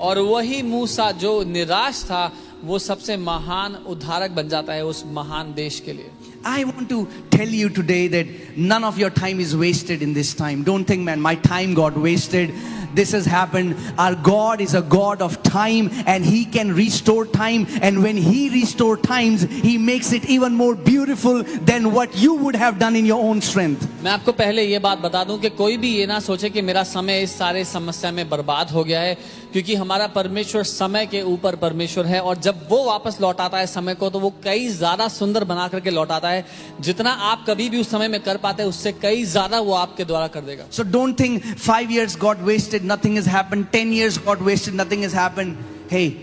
और वही मूसा जो निराश था, वो सबसे महान उद्धारक बन जाता है उस महान देश के लिए. I want to tell you today that none of your time is wasted in this time. Don't think, man, my time got wasted. This has happened. Our God is a God of time and He can restore time. And when He restores times, He makes it even more beautiful than what you would have done in your own strength. मैं आपको पहले ये बात बता दूं कि कोई भी ये ना सोचे कि मेरा समय इस सारे समस्या में बर्बाद हो गया है, क्योंकि हमारा परमेश्वर समय के ऊपर परमेश्वर है. और जब वो वापस लौटाता है समय को, तो वो कई ज्यादा सुंदर बना करके लौटाता है. जितना आप कभी भी उस समय में कर पाते हैं, उससे कई ज्यादा वो आपके द्वारा कर देगा. So don't think 5 years got wasted, nothing has happened. 10 years got wasted, nothing has happened. Hey,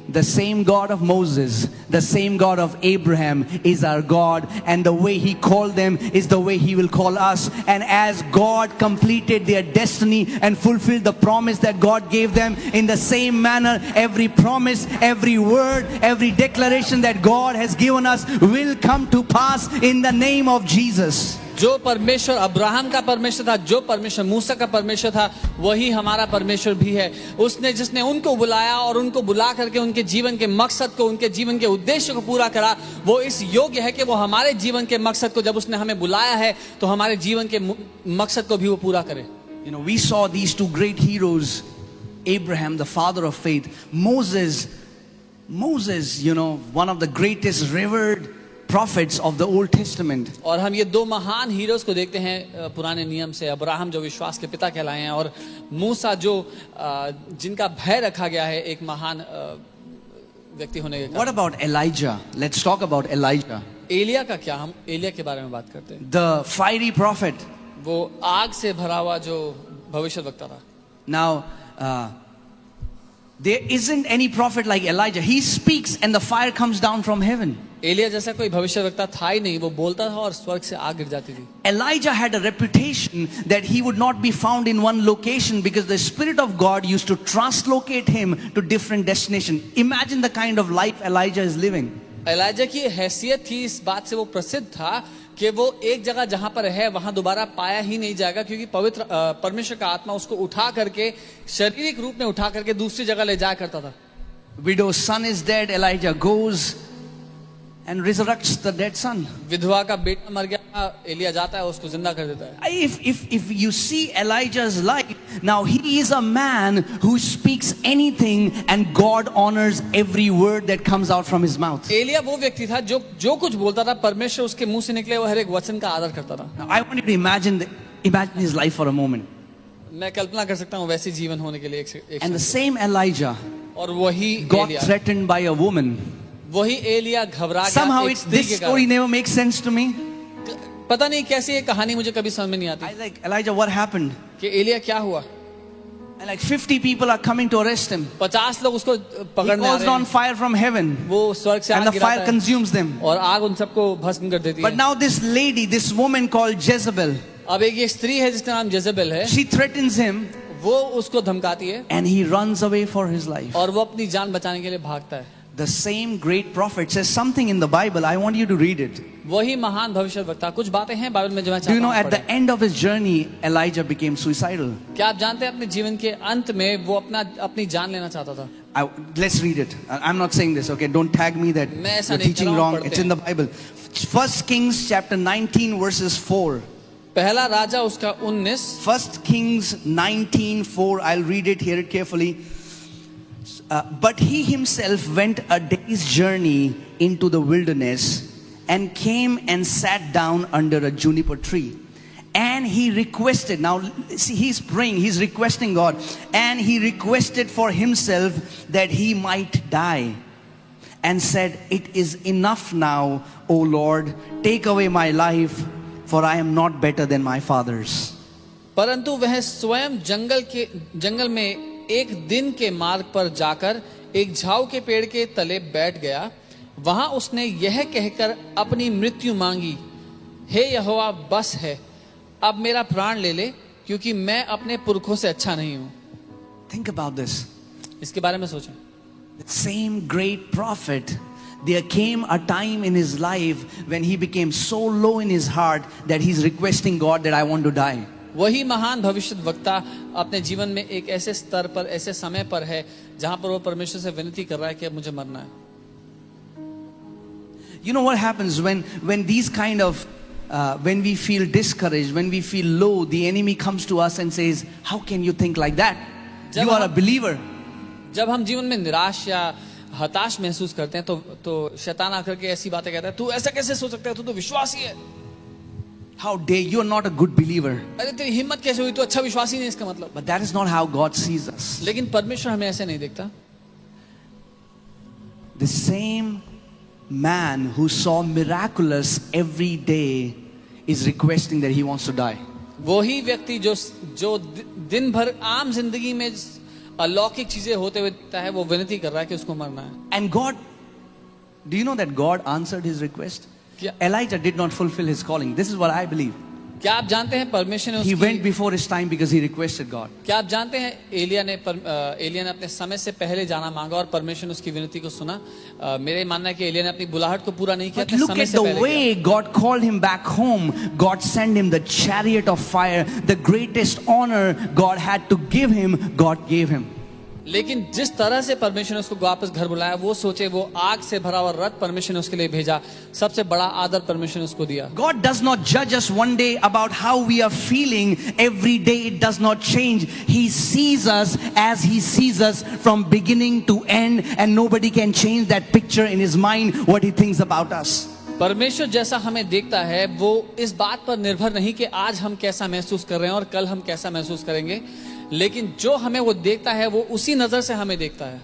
the same God of Moses, the same God of Abraham is our God, and the way He called them is the way He will call us. And as God completed their destiny and fulfilled the promise that God gave them, in the same manner, every promise, every word, every declaration that God has given us will come to pass in the name of Jesus. जो परमेश्वर Abraham का परमेश्वर था, जो परमेश्वर मूसा का परमेश्वर था, वही हमारा परमेश्वर भी है. उसने जिसने उनको बुलाया और उनको बुला करके उनके जीवन के मकसद को, उनके जीवन के उद्देश्य को पूरा करा, वो इस योग्य है कि वो हमारे जीवन के मकसद को, जब उसने हमें बुलाया है, तो हमारे जीवन के मकसद को भी वो पूरा करे. You know, we saw these two great heroes, Abraham, the father of faith, Moses, you know, one of the greatest revered prophets of the Old Testament. और हम ये दो महान हीरोज को देखते हैं पुराने नियम से. अब्राहम जो विश्वास के पिता कहलाए हैं, और मूसा जो जिनका भय रखा गया है एक महान व्यक्ति होने के कारण. What about Elijah? Let's talk about Elijah. Elia का क्या? हम एलिया के बारे में बात करते हैं. The fiery prophet. वो आग से भरा हुआ जो भविष्यवक्ता था. Now, there isn't any prophet like Elijah. He speaks and the fire comes down from heaven. Elia जैसा कोई भविष्यवक्ता था ही नहीं. वो बोलता था और स्वर्ग से आग गिर जाती थी. Elijah had a reputation that he would not be found in one location because the Spirit of God used to translocate him to different destinations. Imagine the kind of life Elijah is living. Elijah की हैसियत थी, इस बात से वो प्रसिद्ध था कि वो एक जगह जहां पर है वहां दोबारा पाया ही नहीं जाएगा, क्योंकि पवित्र परमेश्वर का आत्मा उसको उठा करके शारीरिक रूप में उठा करके दूसरी जगह ले जाया करता था. Widow's son is dead. Elijah goes and resurrects the dead son. विधवा का बेटा मर गया, एलिया जाता है उसको जिंदा कर देता है. If you see Elijah's life, now he is a man who speaks anything and God honors every word that comes out from his mouth. Elia वो व्यक्ति था जो कुछ बोलता था, परमेश्वर उसके मुंह से निकले वो हर एक वचन का आदर करता था. Now I want you to imagine his life for a moment. मैं कल्पना कर सकता हूँ वैसे जीवन होने के लिए एक And the same Elijah और वही got Elia, threatened by a woman. वही एलिया घबरा गया Somehow एक स्त्री this के story कारण. never makes sense to me. पता नहीं कैसे ये कहानी मुझे कभी समझ में नहीं आती I like, Elijah, what happened? कि एलिया क्या हुआ. And like 50 people are coming to arrest him. 50 लोग उसको He पकड़ने आ calls रहे down हैं. fire from heaven वो स्वर्ग से and आग the fire गिराता है consumes them. और आग उन सबको भस्म कर देती But है. now this lady, this woman called Jezebel, अब एक ये स्त्री है जिसका नाम जेजेबेल है, she threatens him वो उसको धमकाती है and he runs away for his life. और वो अपनी जान बचाने के लिए भागता है. The same great prophet says something in the Bible. I want you to read it. वही महान भविष्यवक्ता, कुछ बातें हैं बाइबल में जो मैं Do you know चाहता हूं at the पढ़ें. end of his journey, Elijah became suicidal? क्या आप जानते हैं अपने जीवन के अंत में वो अपनी जान लेना चाहता था. Let's read it. I'm not saying this, okay? Don't tag me that मैं ऐसा you're नहीं teaching कर रहा हूं, wrong. पढ़ते It's in the Bible. 1 Kings chapter 19 verses 4. पहला राजा उसका 19. 1 Kings 19:4. I'll read it, hear it carefully. But he himself went a day's journey into the wilderness and came and sat down under a juniper tree. And he requested, now see, he's praying, he's requesting God, and he requested for himself that he might die, and said, "It is enough now, O Lord, take away my life, for I am not better than my fathers." परंतु वह स्वयं जंगल में एक दिन के मार्ग पर जाकर एक झाऊ के पेड़ के तले बैठ गया। वहां उसने यह कहकर अपनी मृत्यु मांगी, हे यहोवा, बस है, अब मेरा प्राण ले ले, क्योंकि मैं अपने पुरखों से अच्छा नहीं हूं। Think about this. इसके बारे में सोचें। The same great prophet, there came a time in his life when he became so low in his heart that he's requesting God that I want to die. वही महान भविष्यद्वक्ता अपने जीवन में एक ऐसे स्तर पर, ऐसे समय पर है जहां पर वो परमेश्वर से विनती कर रहा है कि अब मुझे मरना है। You know what happens when these kind of when we feel discouraged, when we feel low, the enemy comes to us and says, "How can you think like that? You are a believer." जब हम जीवन में निराश या हताश महसूस करते हैं तो शैतान आकर के ऐसी बातें कहता है, तू ऐसा कैसे सोच सकता है, तू तो विश्वासी है। How dare you are not a good believer. अरे तेरी हिम्मत कैसे हुई, तू अच्छा विश्वासी नहीं, इसका मतलब। But that is not how God sees us. लेकिन परमेश्वर हमें ऐसे नहीं देखता। The same man who saw miraculous every day is requesting that he wants to die. वही व्यक्ति जो दिन भर आम जिंदगी में अलौकिक चीजें होते हुए दिखता है, वो विनती कर रहा है कि उसको मरना है। And God, do you know that God answered his request? Elijah did not fulfill his calling. This is what I believe. क्या आप जानते हैं परमेश्वर ने He went before his time because he requested God. क्या आप जानते हैं एलिया ने अपने समय से पहले जाना मांगा और परमेश्वर ने उसकी विनती को सुना। मेरे मानना है कि एलिया ने अपनी बुलाहट को पूरा नहीं किया, But look at the way God called him back home. God sent him the chariot of fire. The greatest honor God had to give him, God gave him. लेकिन जिस तरह से परमेश्वर ने उसको वापस घर बुलाया, वो सोचे वो आग से भरा हुआ रथ परमेश्वर ने उसके लिए भेजा, सबसे बड़ा आदर परमेश्वर ने उसको दिया। God does not judge us one day about how we are feeling. Every day it does not change. He sees us as he sees us from beginning to end, and nobody can change that picture in his mind what he thinks about us. परमेश्वर जैसा हमें देखता है वो इस बात पर निर्भर नहीं कि आज हम कैसा महसूस कर रहे हैं और कल हम कैसा महसूस करेंगे, लेकिन जो हमें वो देखता है वो उसी नजर से हमें देखता है।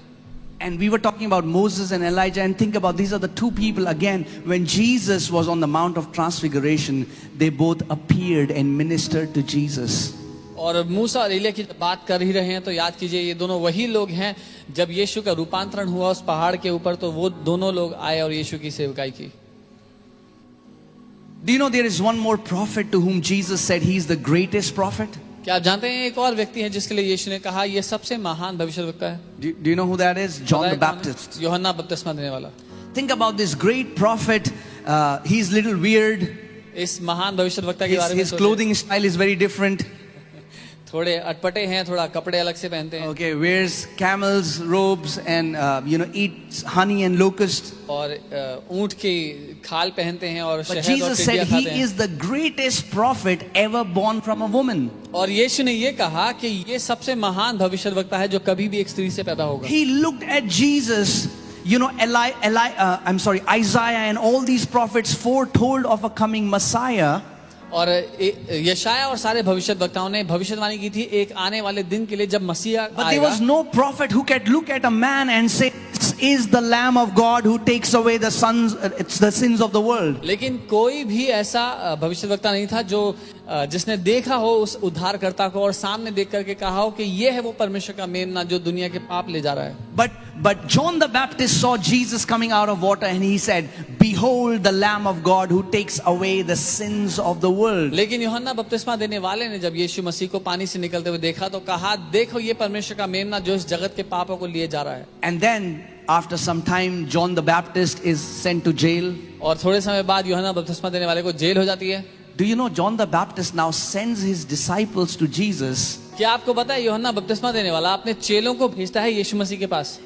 And we were talking about Moses and Elijah, and think about these are the two people again. When Jesus was on the Mount of Transfiguration, they both appeared and ministered to Jesus. और मूसा और एलिया की बात कर ही रहे हैं तो याद कीजिए, ये दोनों वही लोग हैं जब यीशु का रूपांतरण हुआ उस पहाड़ के ऊपर, तो वो दोनों लोग आए और यीशु की सेवकाई की। Do you know there is one more prophet to whom Jesus said he is the greatest prophet? क्या आप जानते हैं एक और व्यक्ति है जिसके लिए यीशु ने कहा ये सबसे महान भविष्यद्वक्ता है? Do you know who that is? John the Baptist. यूहन्ना बपतिस्मा देने वाला। Think about this great prophet. He's little weird. इस महान भविष्यद्वक्ता के बारे में His clothing style is very different. थोड़े अटपटे हैं, थोड़ा कपड़े अलग से पहनते हैं। Okay, wears camels robes and eats honey and locust. और ऊंट की खाल पहनते हैं और But शहद और Jesus said टिड्डियां he खाते हैं। is the greatest prophet ever born from a woman. और यीशु ने ये कहा कि ये सबसे महान भविष्यद्वक्ता है जो कभी भी एक स्त्री से पैदा होगा। He looked at Jesus. Isaiah and all these prophets foretold of a coming Messiah. और यशाया और सारे भविष्यद्वक्ताओं ने भविष्यवाणी की थी एक आने वाले दिन के लिए जब मसीहा आएगा। But there was no prophet who could look at a man and say, "This is the Lamb of God who takes away the sins of the world." लेकिन कोई भी ऐसा भविष्यद्वक्ता नहीं था जो जिसने देखा हो उस उद्धारकर्ता को और सामने देख करके कहा हो कि ये है वो परमेश्वर का मेमना जो दुनिया के पाप ले जा रहा है। But John the Baptist saw Jesus coming out of water and he said, "Behold the Lamb of God who takes away the sins of the world." लेकिन यूहन्ना बपतिस्मा देने वाले ने जब यीशु मसीह को पानी से निकलते हुए देखा तो कहा, देखो ये परमेश्वर का मेमना जो इस जगत के पापों को लिए जा रहा है। And then after some time John the Baptist is sent to jail. और थोड़े समय बाद यूहन्ना बपतिस्मा देने वाले को जेल हो जाती है। Do you know John the Baptist now sends his disciples to Jesus? क्या आपको पता है यूहन्ना बपतिस्मा देने वाला अपने चेलों को भेजता है यीशु मसीह के पास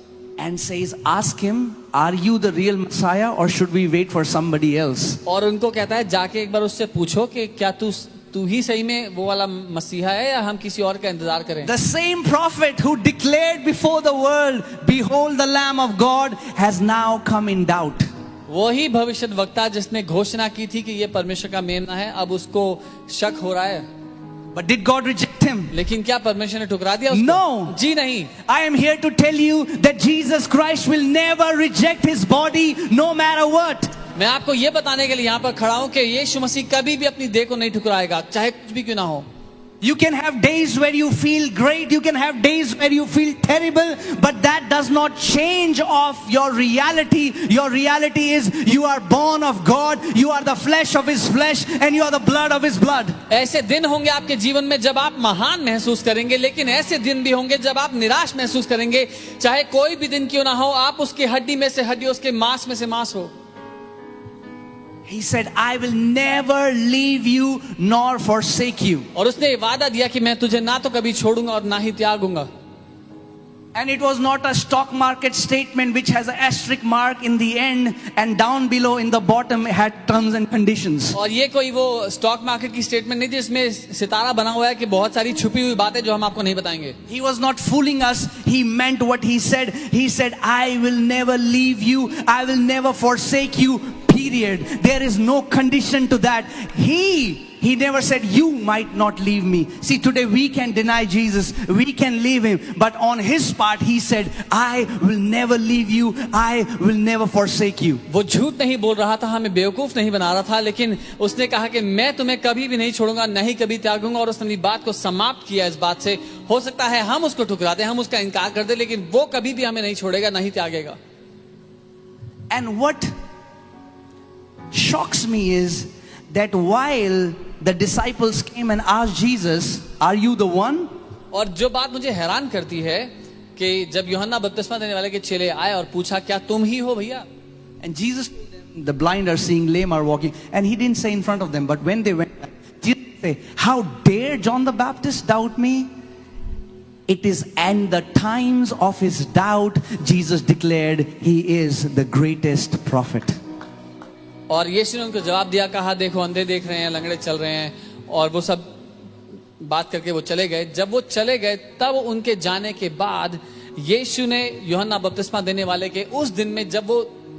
and says, "Ask him, are you the real Messiah or should we wait for somebody else?" और उनको कहता है जाके एक बार उससे पूछो कि क्या तू ही सही में वो वाला मसीहा है या हम किसी और का इंतजार करें। The same prophet who declared before the world, "Behold the Lamb of God," has now come in doubt. वही भविष्यद्वक्ता जिसने घोषणा की थी कि ये परमेश्वर का मेमना है, अब उसको शक हो रहा है। But did God reject him? लेकिन क्या परमेश्वर ने ठुकरा दिया उसको? No. जी नहीं। I am here to tell you that Jesus Christ will never reject his body no matter what. मैं आपको ये बताने के लिए यहाँ पर खड़ा हूँ कि यीशु मसीह कभी भी अपनी देह को नहीं ठुकराएगा, चाहे कुछ भी क्यों ना हो। You can have days where you feel great, you can have days where you feel terrible, but that does not change of your reality. Your reality is you are born of God, you are the flesh of his flesh, and you are the blood of his blood. ऐसे दिन होंगे आपके जीवन में जब आप महान महसूस करेंगे, लेकिन ऐसे दिन भी होंगे जब आप निराश महसूस करेंगे, चाहे कोई भी दिन क्यों ना हो। आप उसकी हड्डी में से हड्डी, उसके मांस में से मांस हो। He said, I will never leave you nor forsake you. और उसने ये वादा दिया कि मैं तुझे ना तो कभी छोड़ूंगा और ना ही त्यागूंगा। And it was not a stock market statement which has an asterisk mark in the end and down below in the bottom had terms and conditions. और ये कोई वो स्टॉक मार्केट की स्टेटमेंट नहीं थी जिसमें सितारा बना हुआ है कि बहुत सारी छुपी हुई बातें जो हम आपको नहीं बताएंगे। He was not fooling us. He meant what he said. He said, I will never leave you. I will never forsake you. Period. There is no condition to that. He never said, you might not leave me. See, today we can deny Jesus. We can leave him. But on his part, he said, I will never leave you. I will never forsake you. वो झूठ नहीं बोल रहा था, हमें बेवकूफ नहीं बना रहा था, लेकिन उसने कहा कि मैं तुम्हें कभी भी नहीं छोड़ूंगा, नहीं कभी त्यागूंगा। और उसने बात को समाप्त किया इस बात से। हो सकता है हम उसको ठुकरा दें, हम उसका इनकार कर दें, लेकिन वो कभी भी हमें नहीं छोड़ेगा, नहीं त्यागेगा। And what shocks me is that while the disciples came and asked Jesus, are you the one? और जो बात मुझे हैरान करती है कि जब यूहन्ना बपतिस्मा देने वाले के चेले आए और पूछा, क्या तुम ही हो भैया? And Jesus, the blind are seeing, lame are walking, and he didn't say in front of them, but when they went, Jesus said, how dare John the Baptist doubt me? It is in the times of his doubt, Jesus declared he is the greatest prophet. और यीशु ने उनको जवाब दिया, कहा देखो अंधे देख रहे हैं, लंगड़े चल रहे हैं, और वो सब बात करके वो चले गए। जब वो चले गए तब उनके जाने के बाद यीशु ने यूहन्ना बपतिस्मा देने वाले के उस दिन में, जब वो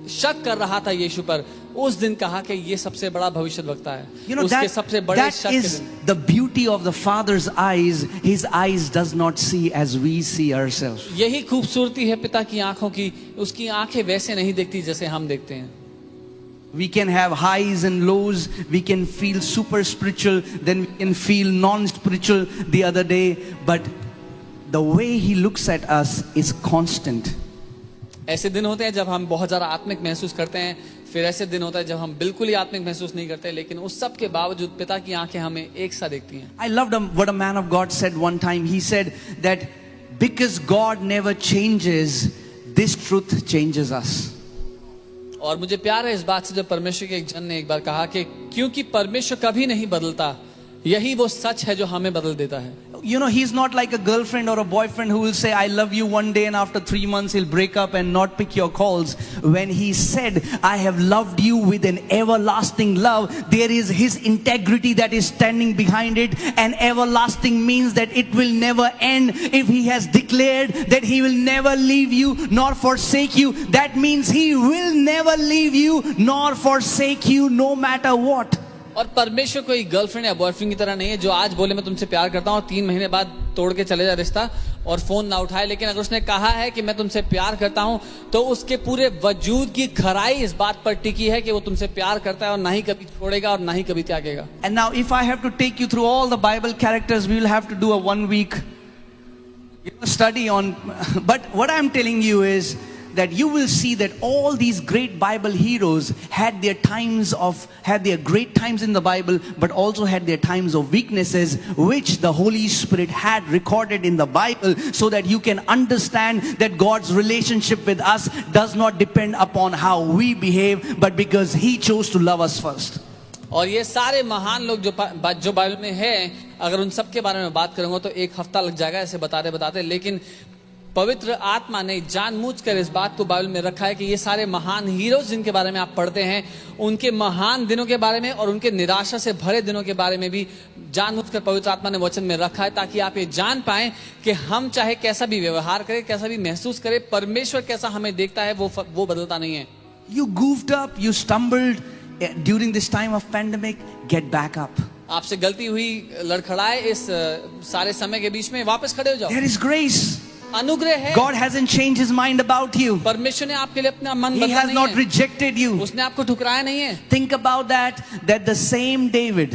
शक कर रहा था यीशु पर, उस दिन कहा कि ये सबसे बड़ा भविष्यद्वक्ता है। उसके सबसे बड़े शक के is दिन। the beauty of the Father's eyes. His eyes does not see as we see ourselves. यही खूबसूरती है पिता की आंखों की, उसकी आंखें वैसे नहीं देखती जैसे हम देखते हैं। We can have highs and lows. We can feel super spiritual, then we can feel non-spiritual the other day. But the way he looks at us is constant. ऐसे दिन होते हैं जब हम बहुत ज़्यादा आत्मिक महसूस करते हैं, फिर ऐसे दिन होता है जब हम बिल्कुल ही आत्मिक महसूस नहीं करते, लेकिन उस सब के बावजूद पिता की आंखें हमें एक सा देखती हैं। I loved what a man of God said one time. He said that because God never changes, this truth changes us. और मुझे प्यार है इस बात से जब परमेश्वर के एक जन ने एक बार कहा कि क्योंकि परमेश्वर कभी नहीं बदलता, यही वो सच है जो हमें बदल देता है। You know, he's not like a girlfriend or a boyfriend who will say, I love you one day and after 3 months he'll break up and not pick your calls. When he said, I have loved you with an everlasting love, there is his integrity that is standing behind it. And everlasting means that it will never end. If he has declared that he will never leave you nor forsake you, that means he will never leave you nor forsake you no matter what. और परमेश्वर कोई girlfriend या boyfriend की तरह नहीं है जो आज बोले मैं तुमसे प्यार करता हूँ और 3 महीने बाद तोड़ के चले जाए रिश्ता और फोन ना उठाए। लेकिन अगर उसने कहा है कि मैं तुमसे प्यार करता हूँ, तो उसके पूरे वजूद की खराई इस बात पर टिकी है कि वो तुमसे प्यार करता है और ना ही कभी छोड़ेगा और ना ही कभी त्यागेगा। And now if I have to take you through all the Bible characters, we will have to do a 1 week study on, but what I'm telling you is that you will see that all these great Bible heroes had their great times in the Bible, but also had their times of weaknesses, which the Holy Spirit had recorded in the Bible, so that you can understand that God's relationship with us does not depend upon how we behave, but because He chose to love us first. और ये सारे महान लोग जो Bible में है, अगर उन सब के बारे में बात करूंगा तो 1 हफ्ता लग जाएगा ऐसे बताते, लेकिन पवित्र आत्मा ने जानबूझकर इस बात को बाइबल में रखा है कि ये सारे महान हीरोज जिनके बारे में आप पढ़ते हैं, उनके महान दिनों के बारे में और उनके निराशा से भरे दिनों के बारे में भी जानबूझकर पवित्र आत्मा ने वचन में रखा है, ताकि आप ये जान पाएं कि हम चाहे कैसा भी व्यवहार करें, कैसा भी महसूस करें, परमेश्वर कैसा हमें देखता है वो बदलता नहीं है। You goofed up, you stumbled during this time of pandemic, get back up. आपसे गलती हुई, लड़खड़ाए इस सारे समय के बीच में, वापस खड़े हो जाओ। There is grace. अनुग्रह है। God hasn't changed his mind about you. परमेश्वर ने आपके लिए अपना मन He बदला has नहीं not है। rejected you. उसने आपको ठुकराया नहीं है। Think about that the same David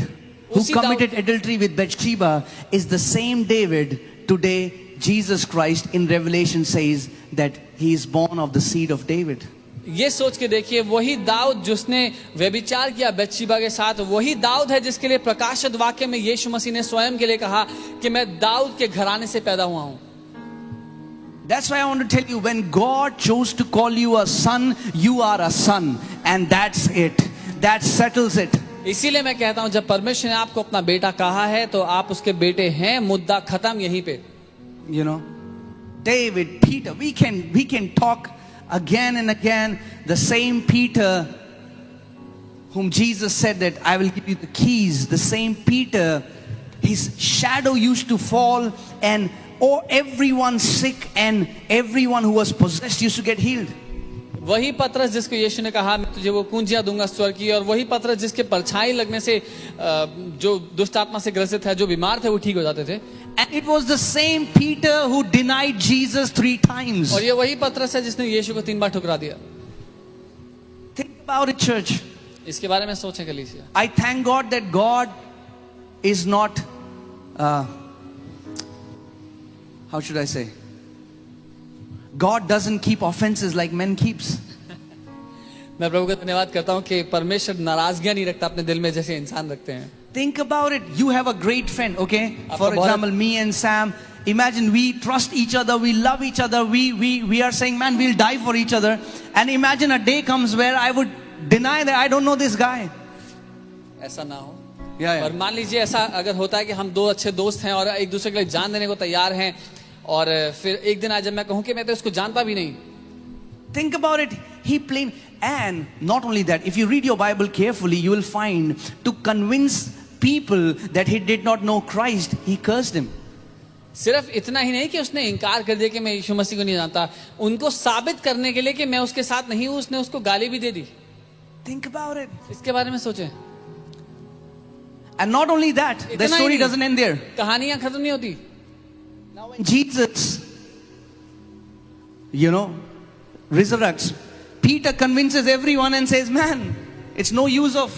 who उसी committed adultery with Bathsheba is the same David today. Jesus Christ in Revelation says that he is born of the seed of David. ये सोच के देखिए, वही दाऊद जिसने व्यभिचार किया बेतशेबा के साथ, वही दाऊद है जिसके लिए प्रकाशित वाक्य में यीशु मसीह ने स्वयं के लिए कहा कि मैं दाऊद के घराने से पैदा हुआ हूं। That's why I want to tell you, when God chose to call you a son, you are a son, and that's it. That settles it. इसीलिए मैं कहता हूं, जब परमेश्वर ने आपको अपना बेटा कहा है तो आप उसके बेटे हैं। मुद्दा खत्म यहीं पे। You know, David, Peter, we can talk again and again. The same Peter whom Jesus said that I will give you the keys, the same Peter, his shadow used to fall, and everyone sick and everyone who was possessed used to get healed. वही पतरस जिसको यीशु ने कहा मैं तुझे वो कुंजियां दूंगा स्वर्ग की, और वही पतरस जिसके परछाई लगने से जो दुष्ट आत्मा से ग्रसित है, जो बीमार थे, वो ठीक हो जाते थे। And it was the same Peter who denied Jesus 3 times. और ये वही पतरस है जिसने यीशु को 3 बार ठुकरा दिया। Think about it, church. इसके बारे में सोचें कलीसिया। I thank God that God is not how should I say? God doesn't keep offenses like men keeps. मैं प्रभु का धन्यवाद करता हूँ कि परमेश्वर नाराजगियां नहीं रखता अपने दिल में जैसे इंसान रखते हैं। Think about it. You have a great friend, okay? For example, me and Sam. Imagine we trust each other, we love each other, we are saying, man, we'll die for each other. And imagine a day comes where I would deny that I don't know this guy. ऐसा ना हो। Yeah. और मान लीजिए ऐसा अगर होता है कि हम 2 अच्छे दोस्त हैं और एक दूसरे के लिए जान देने को तैयार हैं, और फिर एक दिन आज जब मैं कहूं कि मैं तो इसको जानता भी नहीं। Think about it. He plain, and not only that, if you read your Bible carefully, you will find to convince people that he did not know Christ, he cursed him. सिर्फ इतना ही नहीं कि उसने इनकार कर दिया कि मैं यीशु मसीह को नहीं जानता, उनको साबित करने के लिए कि मैं उसके साथ नहीं हूं, उसने उसको गाली भी दे दी। Think about it. इसके बारे में सोचें। And not only that, the story doesn't end there. कहानियां खत्म नहीं होती। Now when Jesus, resurrects, Peter convinces everyone and says, man, it's no use of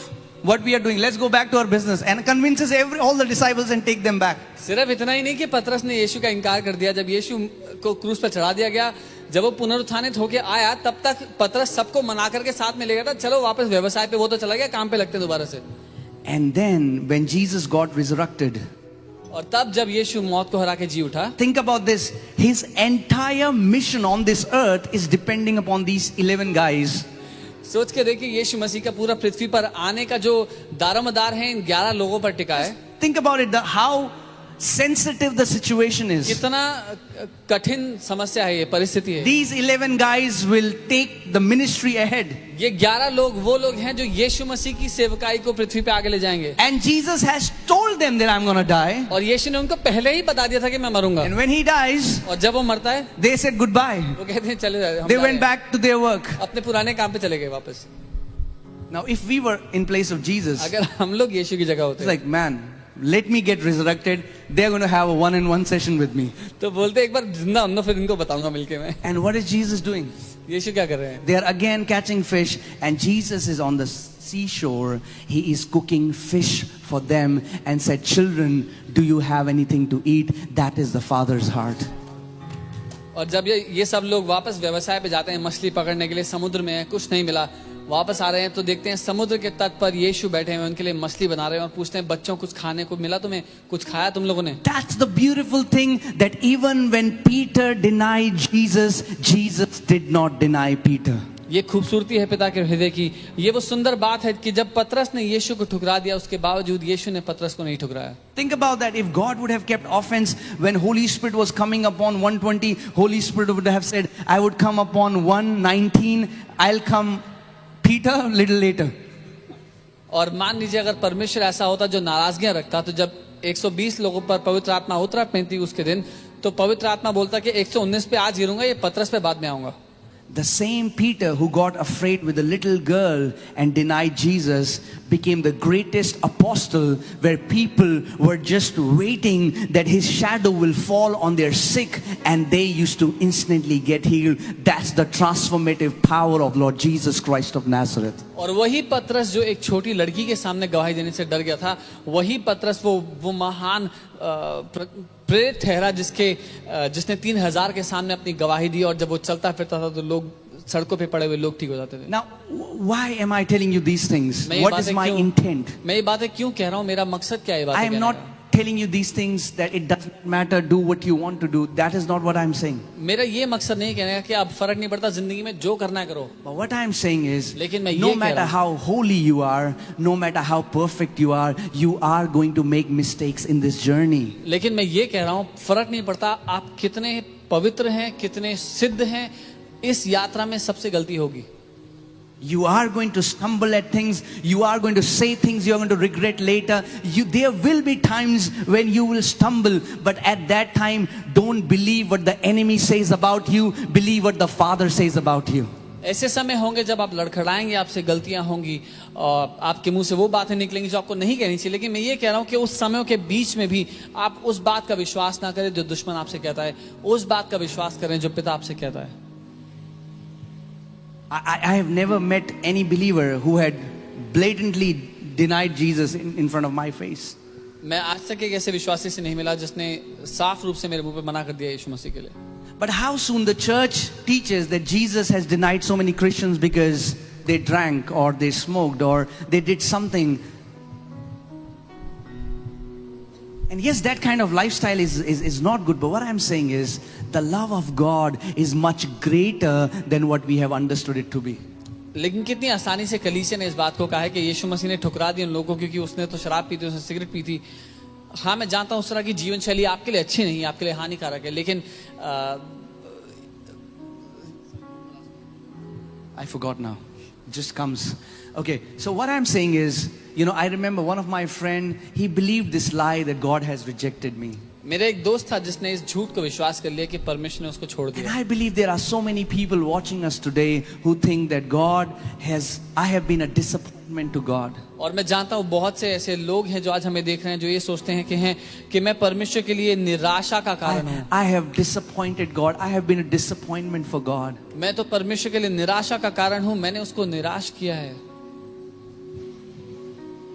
what we are doing. Let's go back to our business. And convinces all the disciples and take them back. सिर्फ इतना ही नहीं कि पतरस ने यीशु का इनकार कर दिया। जब यीशु को क्रूस पर चढ़ा दिया गया, जब वो पुनरुत्थानित होके आया, तब तक पतरस सबको मना करके साथ में ले गया था, चलो वापस व्यवसाय पे, वो तो चला गया, काम पे लगते हैं दोबारा से। And then when Jesus got resurrected, और तब जब यीशु मौत को हरा के जी उठा, think about this, his entire mission on this earth is depending upon these 11 guys. सोच के देखिए, यीशु मसीह का पूरा पृथ्वी पर आने का जो दारोमदार है इन 11 लोगों पर टिका है। Think about it, how sensitive the situation is. कितना कठिन समस्या है, ये परिस्थिति है। These 11 guys will take the ministry ahead. ये 11 लोग वो लोग हैं जो यीशु मसीह की सेवकाई को पृथ्वी पे आगे ले जाएंगे। And Jesus has told them that I'm going to die. और यीशु ने उनको पहले ही बता दिया था कि मैं मरूंगा। And when he dies, और जब वो मरता है, they said goodbye. वो कहते हैं चले जाए, They went back to their work. अपने पुराने काम पे चले गए वापस। Now if we were in place of Jesus, अगर हम लोग यीशु की जगह होते it's like, man, let me get resurrected. They're going to have a one-on-one session with me. तो बोलते एक बार जिंदा होना, फिर इनको बताऊंगा मिलके मैं। And what is Jesus doing? यीशु क्या कर रहे हैं? They are again catching fish, and Jesus is on the seashore. He is cooking fish for them and said, children, do you have anything to eat? That is the Father's heart. और जब ये सब लोग वापस व्यवसाय पे जाते हैं मछली पकड़ने के लिए, समुद्र में कुछ नहीं मिला, वापस आ रहे हैं तो देखते हैं समुद्र के तट पर यीशु बैठे हैं, उनके लिए मछली बना रहे हैं और पूछते हैं, बच्चों कुछ खाने को मिला तुम्हें? कुछ खाया तुम लोगों ने? That's the beautiful thing, that even when Peter denied Jesus, Jesus did not deny Peter. ये खूबसूरती है पिता के हृदय की। ये वो सुंदर बात है कि जब पतरस ने यीशु को ठुकरा दिया, उसके बावजूद यीशु ने पतरस को नहीं ठुकराया। Think about that. If God would have kept offense when Holy Spirit was coming upon 120, Holy Spirit would have said, I would come upon 119, I'll come Peter little later. और मान लीजिए अगर परमेश्वर ऐसा होता जो नाराजगियां रखता, तो जब 120 लोगों पर पवित्र आत्मा उतरा 35 उसके दिन, तो पवित्र आत्मा बोलता कि 119 पे आज गिरूंगा, ये पतरस पे बाद में आऊंगा। The same Peter who got afraid with the little girl and denied Jesus became the greatest apostle, where people were just waiting that his shadow will fall on their sick and they used to instantly get healed. That's the transformative power of Lord Jesus Christ of Nazareth. और वही पतरस जो एक छोटी लड़की के सामने गवाही देने से डर गया था, वही पतरस वो महान प्रेरित ठहरा जिसने 3000 के सामने अपनी गवाही दी, और जब वो चलता फिरता था तो लोग सड़कों पे पड़े हुए लोग ठीक हो जाते थे. Now, why am I telling you these things? What is my intent? मैं ये बातें क्यों कह रहा हूँ, मेरा मकसद क्या है? I am not telling you these things that it doesn't matter, do what you want to do. That is not what I'm saying. मेरा ये मकसद नहीं कहने का कि अब फर्क नहीं पड़ता, जिंदगी में जो करना है करो. But what I'm saying is, लेकिन मैं no ये कह matter रहा हूँ, how holy you are, no matter how perfect you are going to make mistakes in this journey. लेकिन मैं ये कह रहा हूँ, फर्क नहीं पड़ता आप कितने पवित्र हैं, कितने सिद्ध हैं, इस यात्रा में सबसे गलती होगी. You are going to stumble at things. You are going to say things you are going to regret later. There will be times when you will stumble, but at that time, don't believe what the enemy says about you. Believe what the Father says about you. ऐसे समय होंगे जब आप लड़खड़ाएंगे, आपसे गलतियां होंगी और आपके मुंह से वो बातें निकलेंगी जो आपको नहीं कहनी चाहिए. लेकिन मैं ये कह रहा हूं कि उस समयों के बीच में भी आप उस बात का विश्वास ना करें जो दुश्मन आपसे कहता है, उस बात का विश्वास करें जो पिता आपसे कहता है. I have never met any believer who had blatantly denied Jesus in front of my face. मैं आज तक एक ऐसे विश्वासी से नहीं मिला जिसने साफ रूप से मेरे मुंह पे मना कर दिया यीशु मसीह के लिए. But how soon the church teaches that Jesus has denied so many Christians because they drank or they smoked or they did something. And yes, that kind of lifestyle is not good. But what I'm saying is, the love of God is much greater than what we have understood it to be. लेकिन कितनी आसानी से कलीसिया ने इस बात को कहा है कि यीशु मसीह ने ठुकरा दिया उन लोगों को क्योंकि उसने तो शराब पी थी, उसने सिगरेट पी थी. हाँ, मैं जानता हूँ उस तरह की जीवन शैली आपके लिए अच्छी नहीं है, आपके लिए हानिकारक है, लेकिन I forgot now. It just comes. Okay, so what I'm saying is, I remember one of my friend, he believed this lie that God has rejected me. मेरा एक दोस्त था जिसने इस झूठ को विश्वास कर लिया कि परमेश्वर ने उसको छोड़ And दिया. I believe there are so many people watching us today who think that I have been a disappointment to God. और मैं जानता हूँ बहुत से ऐसे लोग हैं जो आज हमें देख रहे हैं जो ये सोचते हैं कि मैं परमेश्वर के लिए निराशा का कारण हूँ. I have disappointed God. I have been a disappointment for God. मैं तो परमेश्वर के लिए निराशा का कारण हूँ, मैंने उसको निराश किया है.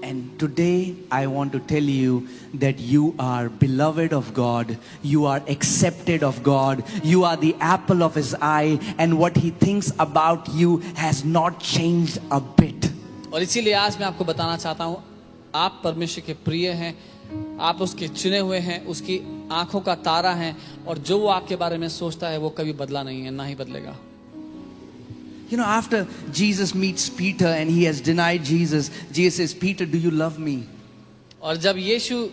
And today I want to tell you that you are beloved of God, you are accepted of God, you are the apple of His eye, and what He thinks about you has not changed a bit. और इसीलिए आज मैं आपको बताना चाहता हूँ, आप परमेश्वर के प्रिय हैं, आप उसके चुने हुए हैं, उसकी आंखों का तारा हैं, और जो वो आपके बारे में सोचता है वो कभी बदला नहीं है, ना ही बदलेगा. After Jesus meets Peter and he has denied Jesus, Jesus says, Peter, do you love me? और जब यीशु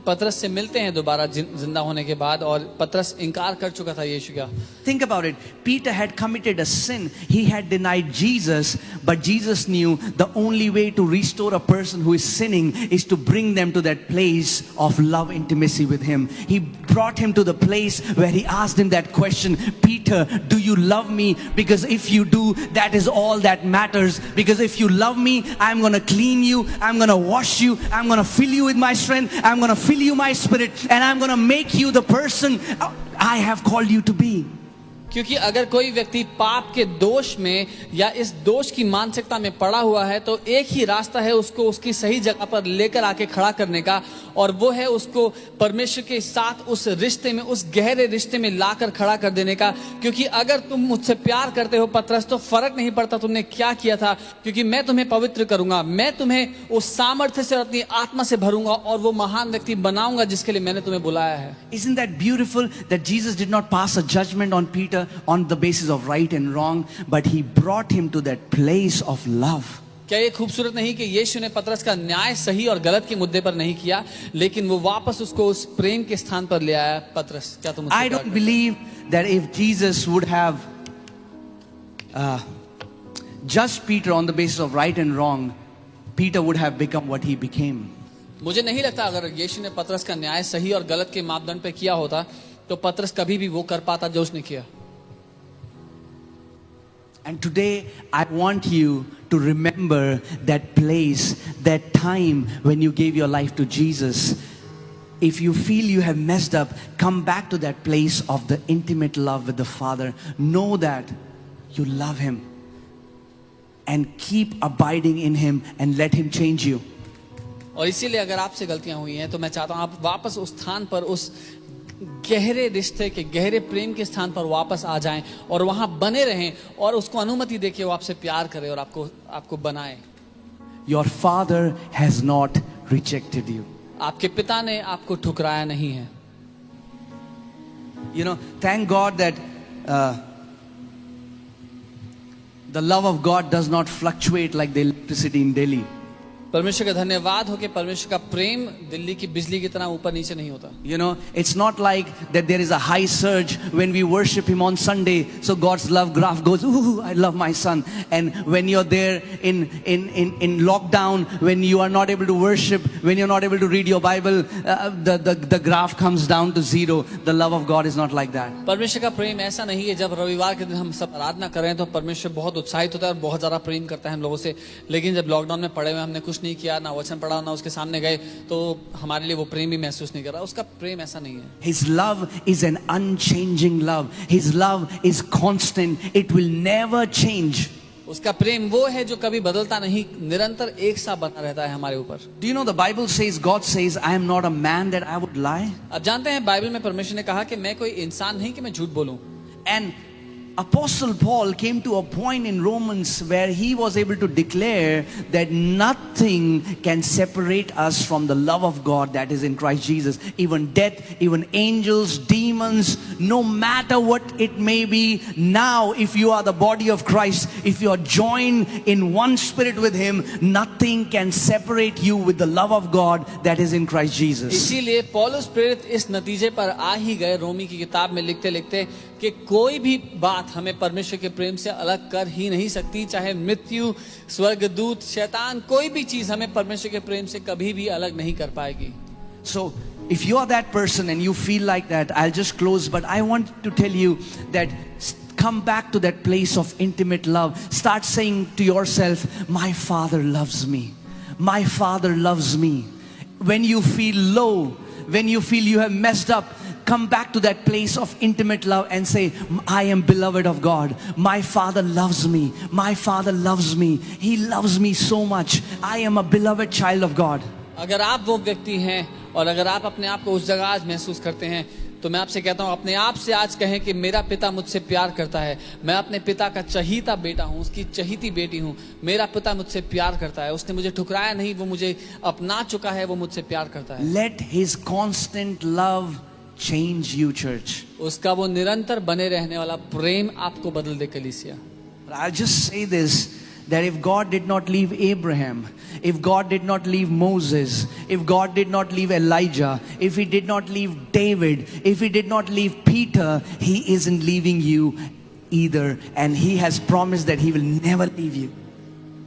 पतरस से मिलते हैं दोबारा जिंदा होने के बाद, और पतरस इनकार कर चुका था यीशु का. Think about it. Peter had committed a sin. He had denied Jesus, but Jesus knew the only way to restore a person who is sinning is to bring them to that place of love, intimacy with Him. He brought him to the place where He asked him that question, Peter, do you love me? Because if you do, that is all that matters. Because if you love me, I'm going to clean you, I'm going to wash you, I'm going to fill you with my strength, I'm going to fill you my spirit, and I'm going to make you the person I have called you to be. क्योंकि अगर कोई व्यक्ति पाप के दोष में या इस दोष की मानसिकता में पड़ा हुआ है तो एक ही रास्ता है उसको उसकी सही जगह पर लेकर आके खड़ा करने का, और वो है उसको परमेश्वर के साथ उस रिश्ते में, उस गहरे रिश्ते में लाकर खड़ा कर देने का. क्योंकि अगर तुम मुझसे प्यार करते हो पतरस, तो फर्क नहीं पड़ता तुमने क्या किया था, क्योंकि मैं तुम्हें पवित्र करूंगा, मैं तुम्हें उस सामर्थ्य से और अपनी आत्मा से भरूंगा और वो महान व्यक्ति बनाऊंगा जिसके लिए मैंने तुम्हें बुलाया है. Isn't that beautiful that Jesus did not pass a judgment on Peter on the basis of right and wrong, but He brought him to that place of love. क्या ये खूबसूरत नहीं कि यीशु ने पतरस का न्याय सही और गलत के मुद्दे पर नहीं किया, लेकिन वो वापस उसको उस प्रेम के स्थान पर ले आया. पतरस, क्या तुम I don't believe that if Jesus would have judged Peter on the basis of right and wrong, Peter would have become what he became. मुझे नहीं लगता अगर यीशु ने पतरस का न्याय सही और गलत के मापदंड पे किया होता तो पतरस कभी भी वो कर पाता जो उसने किया. And today I want you to remember that place, that time when you gave your life to Jesus. If you feel you have messed up, come back to that place of the intimate love with the Father. Know that you love Him and keep abiding in Him and let Him change you. और इसीलिए अगर आपसे गलतियां हुई हैं तो मैं चाहता हूं आप वापस उस स्थान पर, उस गहरे रिश्ते के, गहरे प्रेम के स्थान पर वापस आ जाएं और वहां बने रहें और उसको अनुमति देके वो आपसे प्यार करे और आपको बनाए. Your Father has not rejected you. आपके पिता ने आपको ठुकराया नहीं है. You know, thank God that the love of God does not fluctuate like the electricity in Delhi. परमेश्वर का धन्यवाद हो कि परमेश्वर का प्रेम दिल्ली की बिजली की तरह ऊपर नीचे नहीं होता. You know, it's not like that there is a high surge when we worship Him on Sunday, so God's love graph goes, ooh, I love my son. And when you're there in lockdown, when you are not able to worship, when you're not able to read your Bible, the graph comes down to zero. The love of God is not like that. परमेश्वर का प्रेम ऐसा नहीं है जब रविवार के दिन हम सब आराधना कर रहे हैं तो परमेश्वर बहुत उत्साहित होता है और बहुत ज्यादा प्रेम करता है हम लोगों से. लेकिन जब लॉकडाउन में पड़े हुए हमने कुछ नहीं किया, ना वचन पढ़ा, ना उसके सामने गए, तो हमारे लिए वो प्रेम भी महसूस नहीं कर रहा. उसका प्रेम ऐसा नहीं है. His love is an unchanging love. His love is constant. It will never change. उसका प्रेम वो है जो कभी बदलता नहीं, निरंतर एक सा बना रहता है हमारे ऊपर. Do you know the Bible says, God says, I am not a man that I would lie. अब जानते हैं बाइबल में परमेश्वर ने कहा कि मैं कोई इंसान नहीं कि मैं झूठ बोलूं. And Apostle Paul came to a point in Romans where he was able to declare that nothing can separate us from the love of God that is in Christ Jesus. Even death, even angels, demons, no matter what it may be. Now, if you are the body of Christ, if you are joined in one spirit with Him, nothing can separate you with the love of God that is in Christ Jesus. इसीलिए पौलुस प्रेरित इस नतीजे पर आ ही गए रोमी की किताब में लिखते लिखते कि कोई भी बात हमें परमेश्वर के प्रेम से अलग कर ही नहीं सकती. चाहे मृत्यु, स्वर्गदूत, शैतान, कोई भी चीज हमें परमेश्वर के प्रेम से कभी भी अलग नहीं कर पाएगी. So, if you are that person and you feel like that, I'll just close, but I want to tell you that come back to that place of intimate love. Start saying to yourself, my Father loves me. My Father loves me. When you feel low, when you feel you have messed up, come back to that place of intimate love and say, I am beloved of God. My Father loves me. My Father loves me. He loves me so much. I am a beloved child of God. अगर आप वो व्यक्ति हैं और अगर आप अपने आप को उस जगह आज महसूस करते हैं तो मैं आपसे कहता हूं, अपने आप से आज कहें कि मेरा पिता मुझसे प्यार करता है. मैं अपने पिता का चहीता बेटा हूं, उसकी चहीती बेटी हूं. मेरा पिता मुझसे प्यार करता है. उसने मुझे ठुकराया नहीं, वो मुझे अपना चुका है, वो मुझसे प्यार करता है. Let His constant love change you, church. उसका वो निरंतर बने रहने वाला प्रेम आपको बदल दे कलीसिया. I'll just say this, that if God did not leave Abraham, if God did not leave Moses, if God did not leave Elijah, if He did not leave David, if He did not leave Peter, He isn't leaving you either. And He has promised that He will never leave you.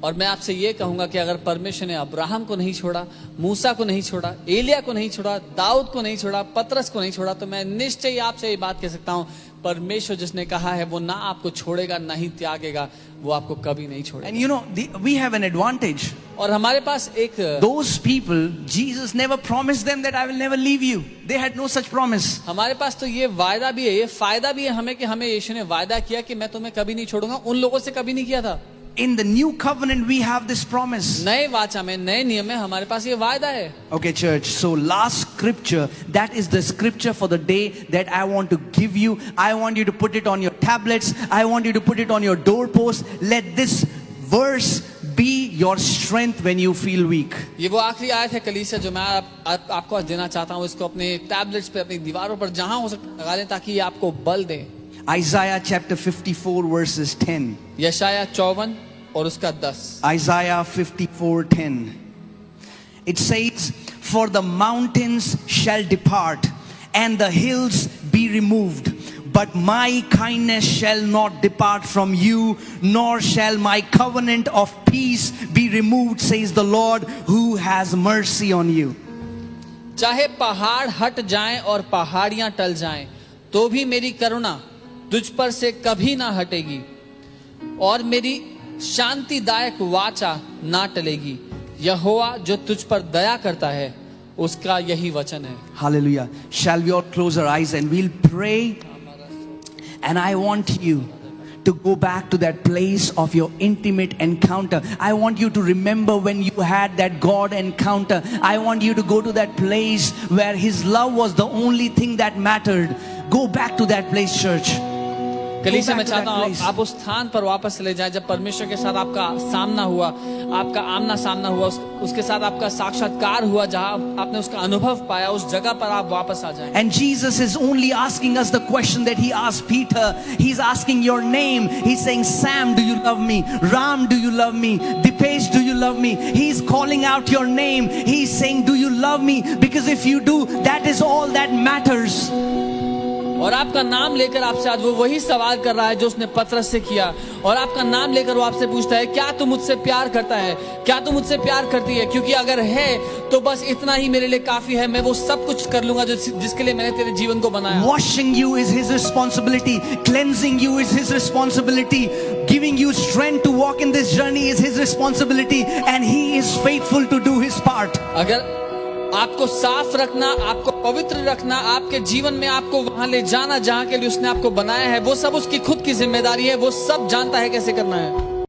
और मैं आपसे ये कहूंगा कि अगर परमेश्वर ने Abraham को नहीं छोड़ा, मूसा को नहीं छोड़ा, एलिया को नहीं छोड़ा, दाऊद को नहीं छोड़ा, पतरस को नहीं छोड़ा, तो मैं निश्चय आपसे ये बात कह सकता हूं, परमेश्वर जिसने कहा है वो ना आपको छोड़ेगा ना ही त्यागेगा, वो आपको कभी नहीं छोड़ेगा. And you know, we have an advantage. और हमारे पास एक, those people, Jesus never promised them that I will never leave you. They had no such promise. हमारे पास तो ये वायदा भी है, ये फायदा भी है हमें कि हमें यीशु ने वायदा किया कि मैं तुम्हें कभी नहीं छोड़ूंगा. उन लोगों से कभी नहीं किया था. In the new covenant we have this promise. नए वाचा में, नए नियम में हमारे पास ये वायदा है. Okay, church, so last scripture, that is the scripture for the day that I want to give you. I want you to put it on your tablets. I want you to put it on your doorpost. Let this verse be your strength when you feel weak. ये वो आखिरी आयत है कलीसिया जो मैं आपको आज देना चाहता हूँ. इसको अपने टैबलेट्स पे, अपनी दीवारों पर जहां हो सकता लगा दें ताकि ये आपको बल दे. Isaiah chapter 54 verses 10. यशाया 54 और उसका 10. Isaiah 54:10. It says, for the mountains shall depart and the hills be removed, but my kindness shall not depart from you, nor shall my covenant of peace be removed, says the Lord, who has mercy on you. चाहे पहाड़ हट जाएं और पहाड़ियां टल जाएं, तो भी मेरी करुणा तुझ पर से कभी ना हटेगी. और मेरी शांतिदायक वाचा ना टलेगी। यहोवा जो तुझ पर दया करता है उसका यही वचन है। Hallelujah. Shall we all close our eyes and we'll pray? And I want you to go back to that place of your intimate encounter. I want you to remember when you had that God encounter. I want you to go to that place where His love was the only thing that mattered. Go back to that place, church. कलीसिया Go मैं back to that चाहता हूँ place. आप उस स्थान पर वापस चले जाएं जब परमेश्वर के साथ आपका सामना हुआ, आपका आमना सामना हुआ, उसके साथ आपका साक्षात्कार हुआ, जहां आपने उसका अनुभव पाया, उस जगह पर आप वापस आ जाएं। And Jesus is only asking us the question that He asked Peter. He's asking your name. He's saying, Sam, do you love me? Ram, do you love me? Dipesh, do you love me? He's calling out your name. He's saying, do you love me? Because if you do, that is all that matters. और आपका नाम लेकर आपसे आज वो वही सवाल कर रहा है जो उसने पतरस से किया। और आपका नाम लेकर वो आपसे पूछता है, क्या तू मुझसे प्यार करता है? क्या तू मुझसे प्यार करती है? क्योंकि अगर है तो बस इतना ही मेरे लिए काफी है। मैं वो सब कुछ कर लूंगा जिसके लिए मैंने तेरे जीवन को बनाया। Washing you is His responsibility. Cleansing you is His responsibility. Giving you strength to walk in this journey is His responsibility. And He is faithful to do His part. अगर आपको साफ रखना, आपको पवित्र रखना, आपके जीवन में आपको वहां ले जाना जहां के लिए उसने आपको बनाया है, वो सब उसकी खुद की जिम्मेदारी है। वो सब जानता है कैसे करना है।